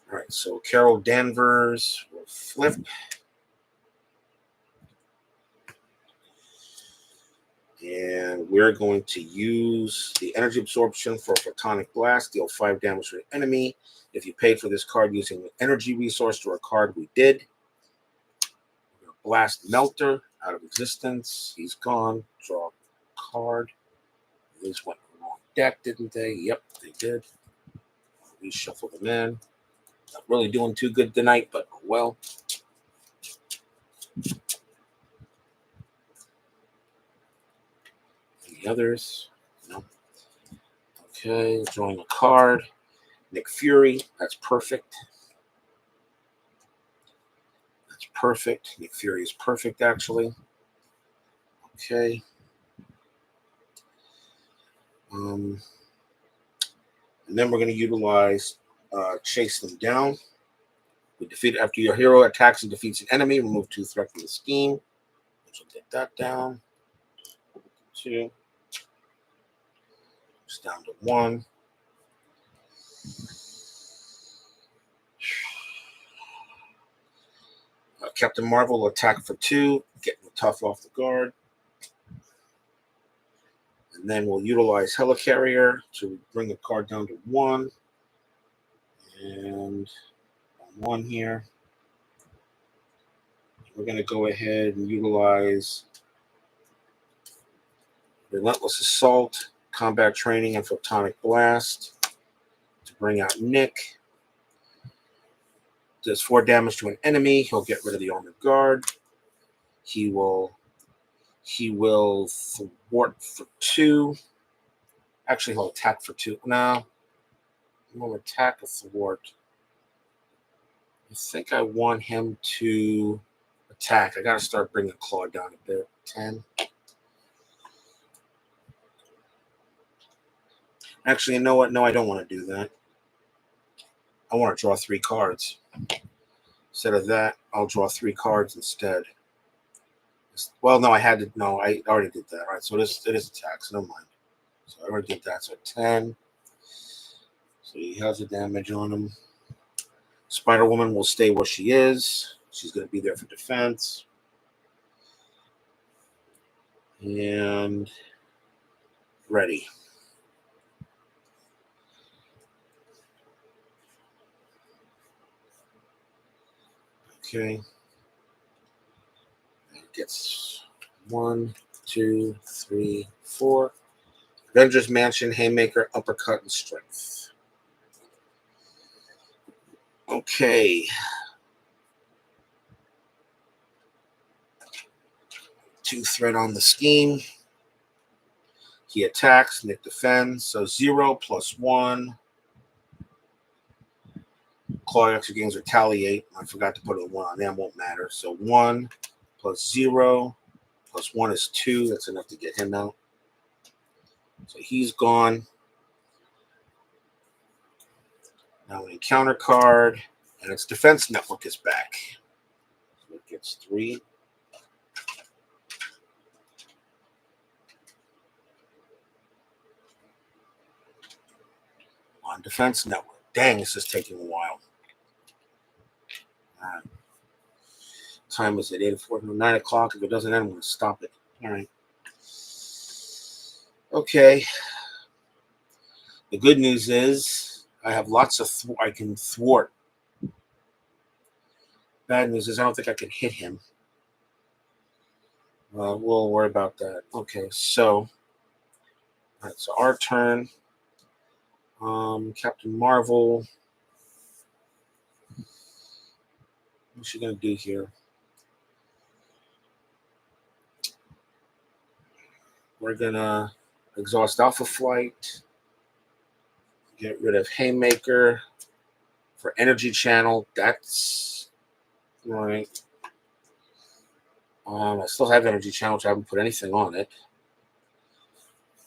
All right, so Carol Danvers will flip. And we're going to use the energy absorption for Photonic Blast, deal 5 damage to an enemy. If you paid for this card using an energy resource to a card, we did. We're going to blast Melter out of existence. He's gone. Draw a card. These went in the wrong deck, didn't they? Yep, they did. Reshuffle them in. Not really doing too good tonight, but well. Any others? No. Okay, drawing a card. Nick Fury. That's perfect. That's perfect. Nick Fury is perfect, actually. Okay. And then we're going to utilize Chase Them Down. We defeat after your hero attacks and defeats an enemy. Remove 2 threat from the scheme. Which will get that down. 2. It's down to 1. Captain Marvel will attack for 2, getting the tough off the guard. And then we'll utilize Helicarrier to bring the card down to 1. And on 1 here. We're going to go ahead and utilize Relentless Assault, Combat Training, and Photonic Blast to bring out Nick. Does 4 damage to an enemy. He'll get rid of the Armored Guard. He will thwart for 2. Actually, he'll attack for 2. No. He won't attack a thwart. I think I want him to attack. I got to start bringing Klaw down a bit. 10. Actually, you know what? No, I don't want to do that. I want to draw 3 cards. Instead of that, I'll draw 3 cards instead. Well, no, I already did that. All right, so it is attack, so never mind. So I already did that, so 10. So he has a damage on him. Spider-Woman will stay where she is. She's going to be there for defense. And ready. Okay. It gets 1, 2, 3, 4. Avengers Mansion, Haymaker, Uppercut, and Strength. Okay. 2 threat on the scheme. He attacks, Nick defends. So 0 + 1. Klaw extra gains retaliate. I forgot to put a 1 on them, won't matter. So 1 plus 0, plus 1 is 2. That's enough to get him out. So he's gone. Now an encounter card, and its defense network is back. So it gets 3. On defense network. Dang, this is taking a while. All right. Time is at 8:04, 9 o'clock. If it doesn't end, I'm going to stop it. All right. Okay. The good news is I have lots of I can thwart. Bad news is I don't think I can hit him. We'll worry about that. Okay, so all right, so our turn. Captain Marvel. What's she gonna do here? We're gonna exhaust Alpha Flight. Get rid of Haymaker for Energy Channel. That's all right. I still have Energy Channel, which I haven't put anything on it.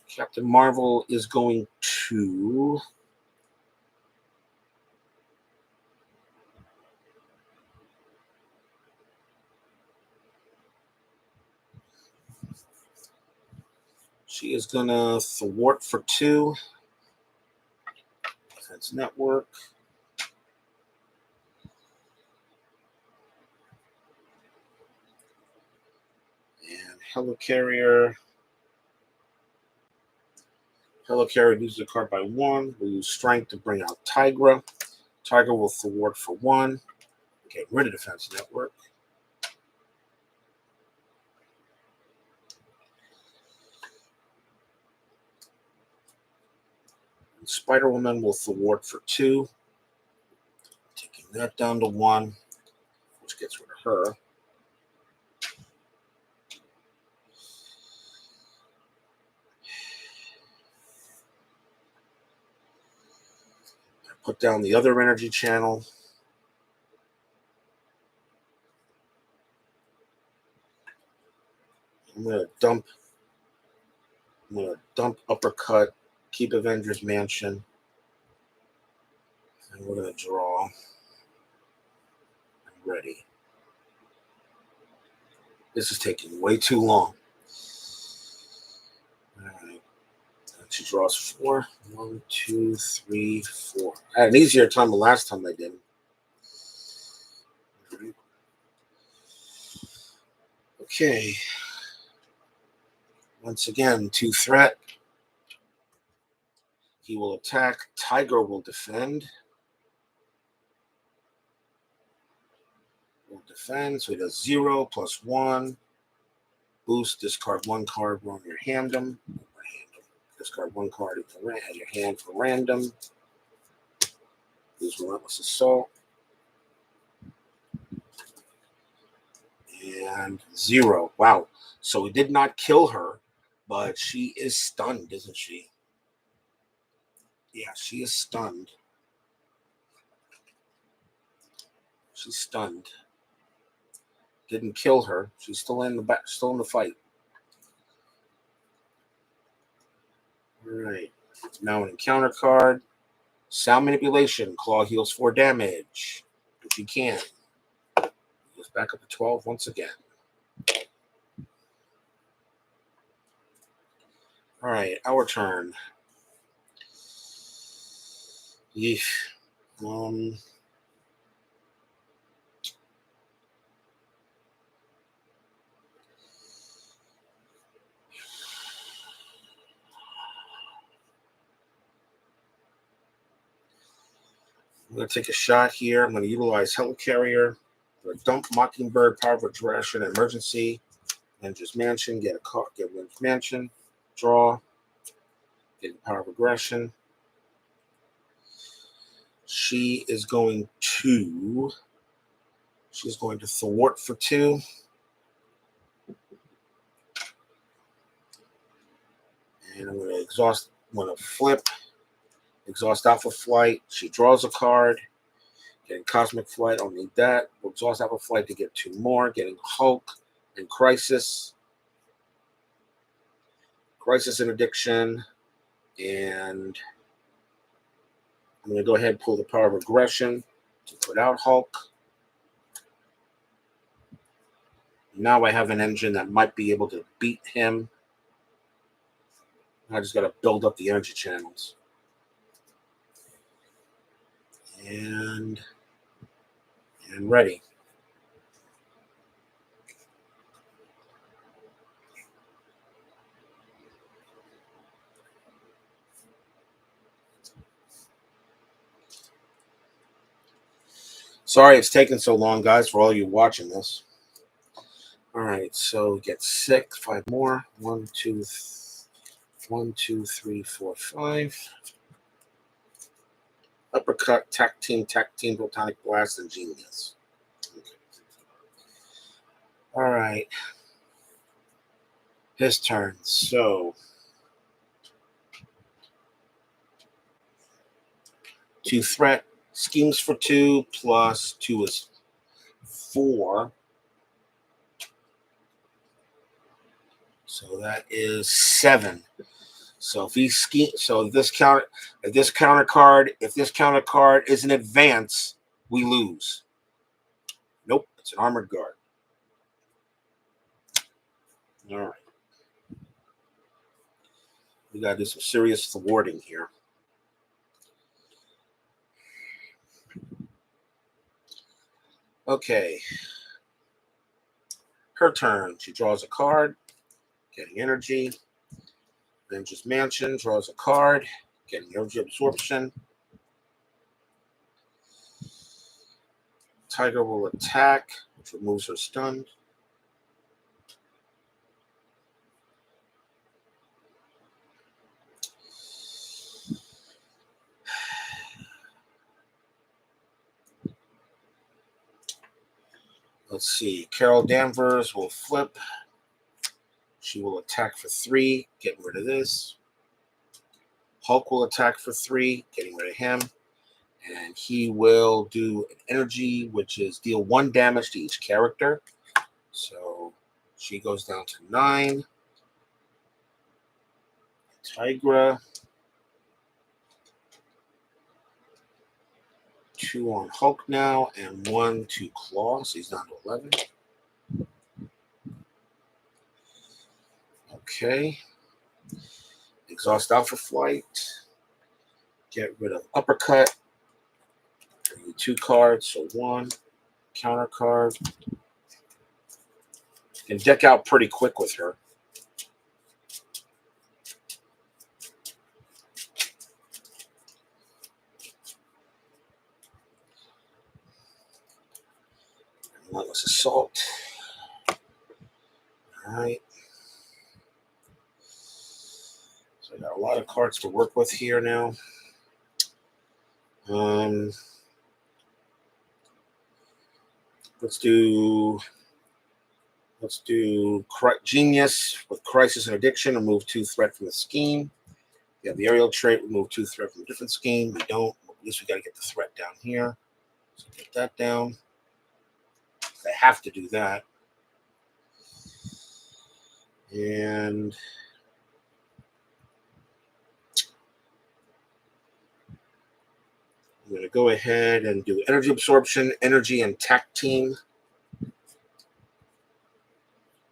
Captain Marvel is going to she is gonna thwart for 2. Defense network. And Helicarrier. Helicarrier loses a card by 1. We'll use Strength to bring out Tigra. Tigra will thwart for 1. Get rid of Defense Network. And Spider-Woman will thwart for 2. Taking that down to 1, which gets rid of her. Put down the other energy channel. I'm gonna dump Uppercut, keep Avengers Mansion, and we're gonna draw. I'm ready. This is taking way too long. All right. And she draws 4. 1, 2, 3, 4. I had an easier time the last time I did. Okay. Once again, 2 threat. He will attack. Tiger will defend. Will defend. So he does 0 plus 1. Boost. Discard 1 card on your random. Discard 1 card at your hand for random. Use Relentless Assault. And 0. Wow. So we did not kill her, but she is stunned, isn't she? Yeah, she is stunned. She's stunned. Didn't kill her. She's still in the back, still in the fight. All right. Now an encounter card. Sound Manipulation. Klaw heals 4 damage. If he can. Goes back up to 12 once again. All right, our turn. Yeesh. I'm going to take a shot here. I'm going to utilize Helicarrier. Dump Mockingbird, Power of Aggression, Emergency, Avengers Mansion, get a card, get Avengers Mansion, draw, get Power of Aggression. She's going to thwart for 2. And I'm going to exhaust, I'm going to flip, exhaust Alpha Flight. She draws a card. Getting Cosmic Flight, I don't need that. We'll exhaust Alpha Flight to get 2 more. Getting Hulk and Crisis and Addiction, and I'm going to go ahead and pull the Power of Aggression to put out Hulk. Now I have an engine that might be able to beat him. I just got to build up the energy channels. And ready. Sorry it's taking so long, guys, for all you watching this. All right, so get 6, 5 more. 1, 2, 3, 4, 5. Uppercut, tack team, Protonic Blast, and Genius. Okay. All right. His turn. So 2 threat. Schemes for 2 plus 2 is 4. So that is 7. So if this counter card is an advance, we lose. Nope, it's an armored guard. All right. We gotta do some serious thwarting here. Okay. Her turn. She draws a card, getting energy. Ninja's Mansion draws a card, getting energy absorption. Tiger will attack, which removes her stun. Let's see. Carol Danvers will flip. She will attack for 3, getting rid of this. Hulk will attack for 3, getting rid of him. And he will do an energy, which is deal 1 damage to each character. So she goes down to 9. Tigra. 2 on Hulk now, and 1 to Klaw, so he's down to 11. Okay. Exhaust Alpha Flight. Get rid of Uppercut. 2 cards, so 1. Counter card. Can deck out pretty quick with her. Relentless Assault. Alright. So I got a lot of cards to work with here now. Let's do Genius with Crisis and Addiction. Remove 2 threat from the scheme. You have the aerial trait. Remove 2 threat from a different scheme. We don't. At least we got to get the threat down here. So get that down. I have to do that. And I'm going to go ahead and do energy absorption, energy, and tack team.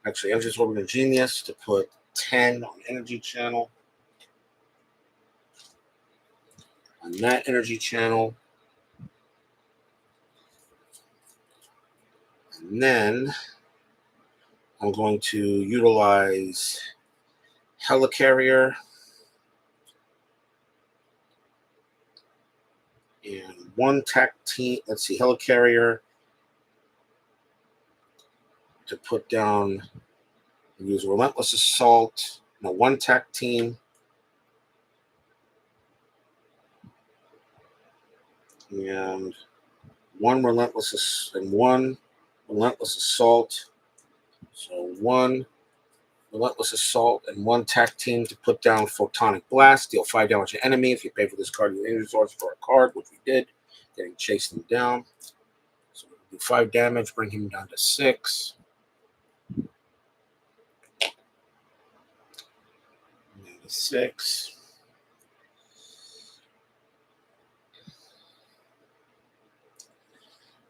Actually, energy absorption and Genius to put 10 on energy channel. On that energy channel. And then I'm going to utilize Helicarrier and 1 tack team. Let's see, Helicarrier to put down and use Relentless Assault. No, 1 tack team. And 1 Relentless Assault. So 1 Relentless Assault and 1 tack team to put down Photonic Blast. Deal 5 damage to enemy. If you pay for this card, you energy source for a card, which we did. Getting chased them down. So we'll do 5 damage, bring him down to 6. 6.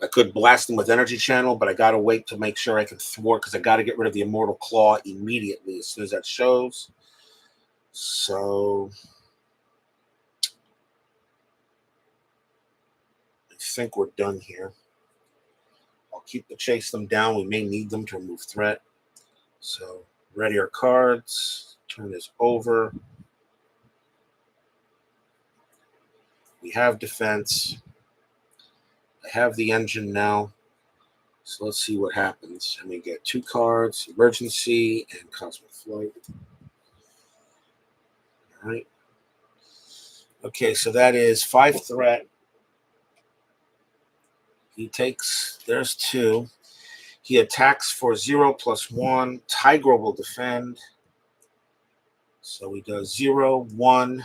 I could blast him with Energy Channel, but I got to wait to make sure I can thwart because I got to get rid of the Immortal Klaw immediately as soon as that shows. So I think we're done here. I'll keep the chase them down. We may need them to remove threat. So ready our cards. Turn this over. We have defense. I have the engine now. So let's see what happens. And we get 2 cards, Emergency and Cosmic Flight. All right. Okay, so that is 5 threat. He takes, there's 2. He attacks for 0 + 1. Tiger will defend. So he does 0, 1.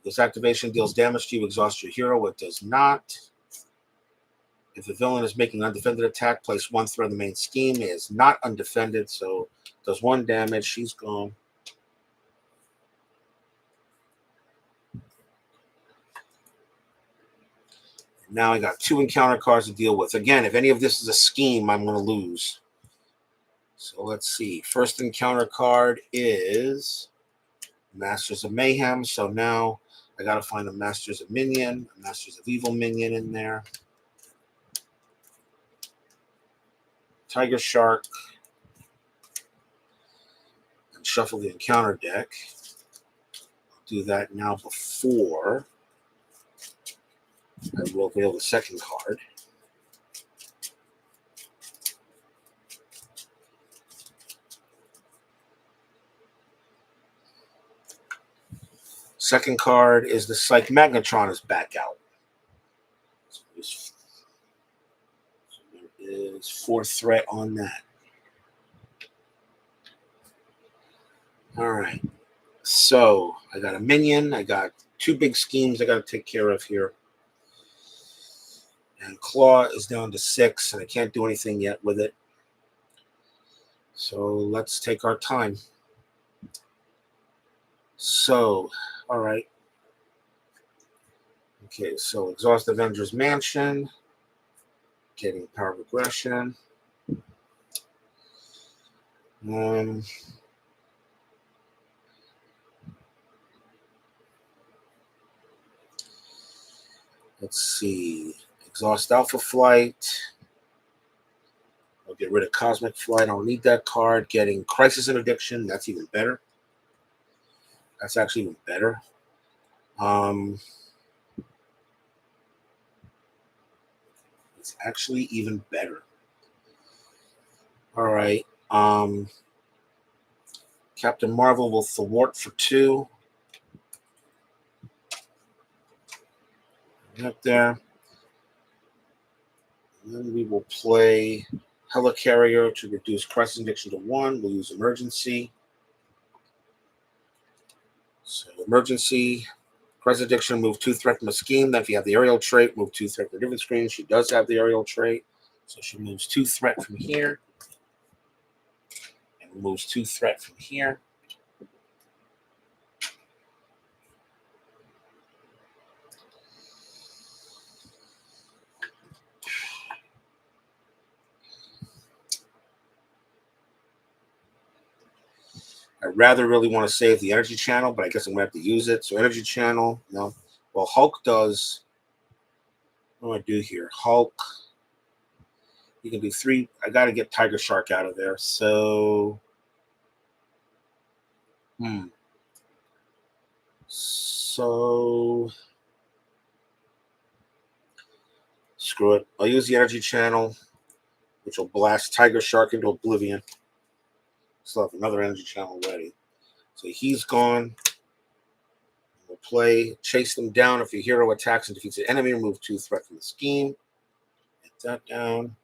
This activation deals damage to you, exhaust your hero. It does not. If the villain is making an undefended attack, place 1 threat in the main scheme. It is not undefended, so does 1 damage. She's gone. Now I got 2 encounter cards to deal with. Again, if any of this is a scheme, I'm going to lose. So let's see. First encounter card is Masters of Mayhem. So now I got to find a Masters of Minion, a Masters of Evil Minion in there. Tiger Shark. And shuffle the encounter deck. I'll do that now before I will reveal the second card. Second card is the Psych Magnetron is back out. So there is 4 threat on that. All right. So I got a minion. I got 2 big schemes I got to take care of here. And Klaw is down to 6, and I can't do anything yet with it. So let's take our time. So, all right. Okay, so exhaust Avengers Mansion. Getting Power of Aggression. Let's see. Exhaust Alpha Flight. I'll get rid of Cosmic Flight. I don't need that card. Getting Crisis and Addiction. That's even better. That's actually even better. It's actually even better. All right. Captain Marvel will thwart for 2. Up there. And then we will play Helicarrier to reduce Crisis Addiction to 1. We'll use Emergency. So Emergency, Crisis Addiction, move 2 threat from a scheme. Then if you have the aerial trait, move 2 threat from a different screen. She does have the aerial trait. So she moves 2 threat from here. And moves 2 threat from here. I rather really want to save the Energy Channel, but I guess I'm going to have to use it. So Energy Channel, no. Well, Hulk does. What do I do here? Hulk. You can do 3. I got to get Tiger Shark out of there. So, So, screw it. I'll use the Energy Channel, which will blast Tiger Shark into oblivion. Still have another Energy Channel ready. So he's gone. We'll play Chase Them Down. If your hero attacks and defeats the enemy, remove 2 threat from the scheme. Get that down.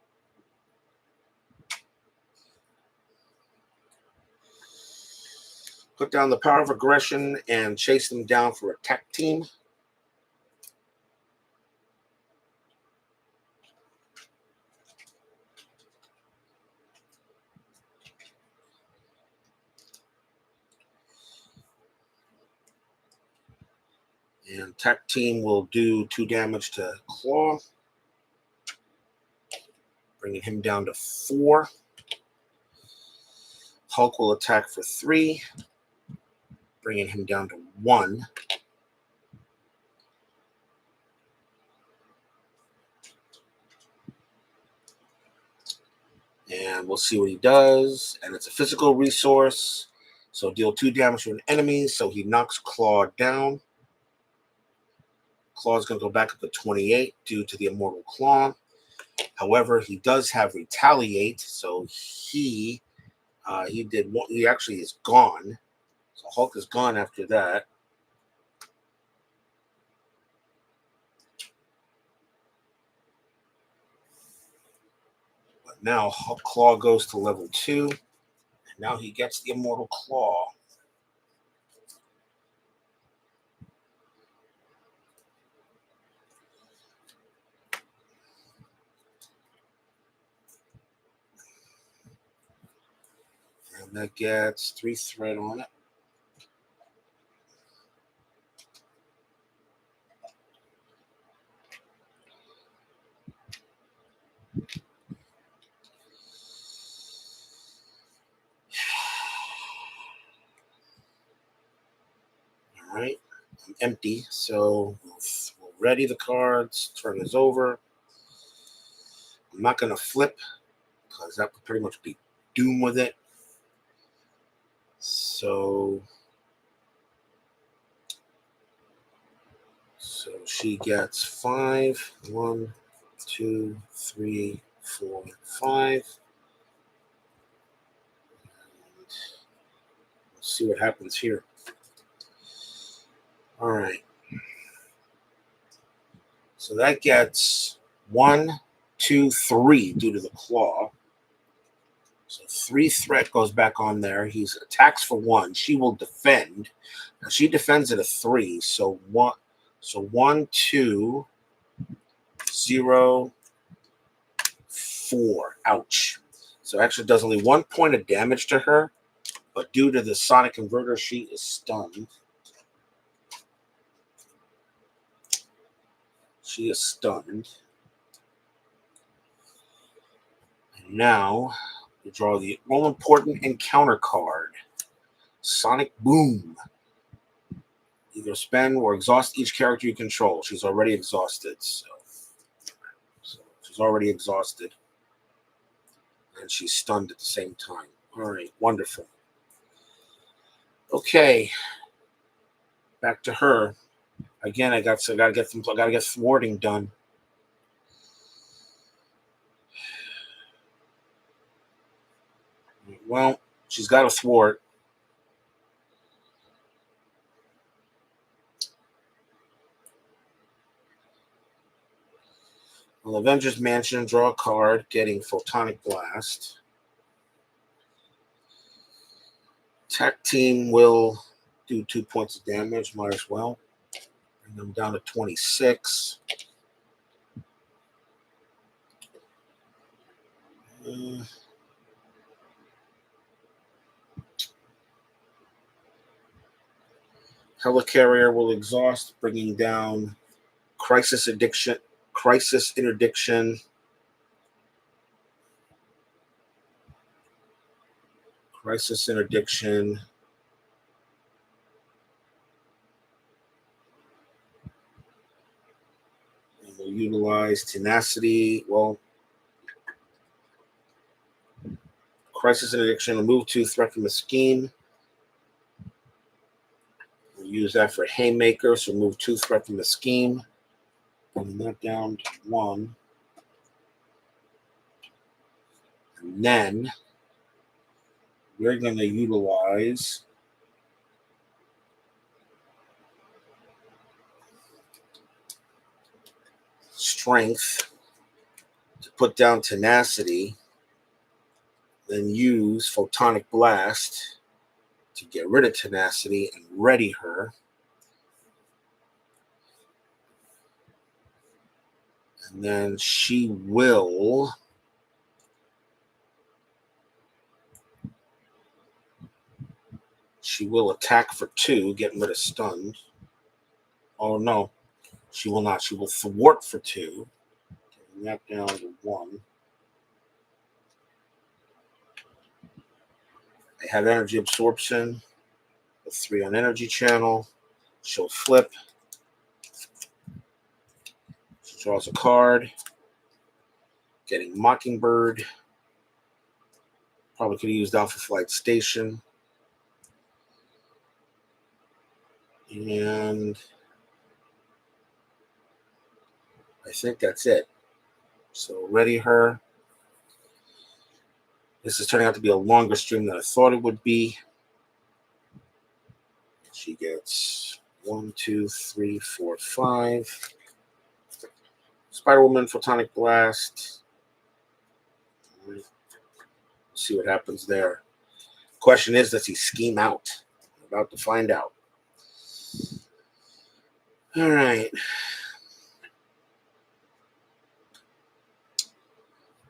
Put down the Power of Aggression and Chase Them Down for Attack Team. And Tech Team will do 2 damage to Klaw, bringing him down to 4. Hulk will attack for 3, bringing him down to 1. And we'll see what he does. And it's a physical resource. So deal 2 damage to an enemy. So he knocks Klaw down. Claw's going to go back up to 28 due to the Immortal Klaw. However, he does have Retaliate. So he actually is gone. So Hulk is gone after that. But now Klaw goes to level 2. And now he gets the Immortal Klaw. And that gets 3 threat on it. All right, I'm empty, so we'll ready the cards, turn this over. I'm not going to flip because that would pretty much be doom with it. So she gets 5. 1, 2, 3, 4, 5. And we'll see what happens here. All right. So that gets 1, 2, 3 due to the Klaw. So 3 threat goes back on there. He attacks for 1. She will defend. Now she defends at a 3. So 1, 2, 0, 4. Ouch. So actually does only 1 point of damage to her, but due to the Sonic Converter, she is stunned. She is stunned. And now we draw the all-important encounter card, Sonic Boom. Either spend or exhaust each character you control. She's already exhausted, so she's already exhausted. And she's stunned at the same time. All right, wonderful. Okay, back to her. Again, I gotta get thwarting done. Well, she's got a thwart. Well, Avengers Mansion, draw a card, getting Photonic Blast. Tech Team will do 2 points of damage, might as well. Bring them down to 26. Helicarrier will exhaust, bringing down Crisis Interdiction. Crisis Interdiction and we'll utilize Tenacity. Well, Crisis Interdiction, remove 2 threat from the scheme. We'll use that for Haymaker, so remove 2 threat from the scheme. Bringing that down to 1. And then we're going to utilize Strength to put down Tenacity, then use Photonic Blast to get rid of Tenacity and ready her. And then she will attack for 2, getting rid of stunned. Oh, no. She will not. She will thwart for 2. Getting that down to 1. I have energy absorption. The 3 on energy channel. She'll flip. She draws a card. Getting Mockingbird. Probably could have used Alpha Flight Station. And I think that's it. So ready her. This is turning out to be a longer stream than I thought it would be. She gets 1, 2, 3, 4, 5. Spider-Woman, Photonic Blast. Let's see what happens there. Question is, does he scheme out? We're about to find out. All right.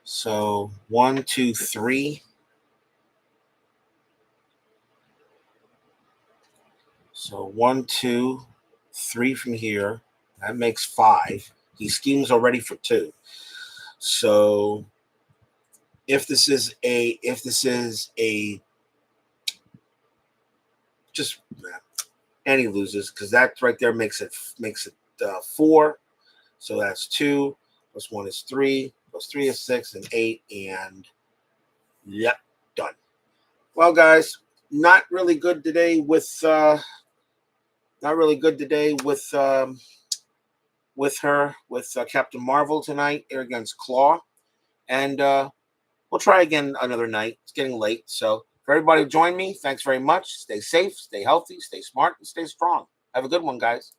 So 1, 2, 3. So 1, 2, 3 from here. That makes 5. He schemes already for 2. So if this is a just and he loses because that right there makes it 4. So that's 2 plus 1 is 3 plus 3 is 6 and 8 and yep, done. Well, guys, not really good today with Captain Marvel tonight here against Klaw, and we'll try again another night. It's getting late, so for everybody who joined me, thanks very much. Stay safe, stay healthy, stay smart, and stay strong. Have a good one, guys.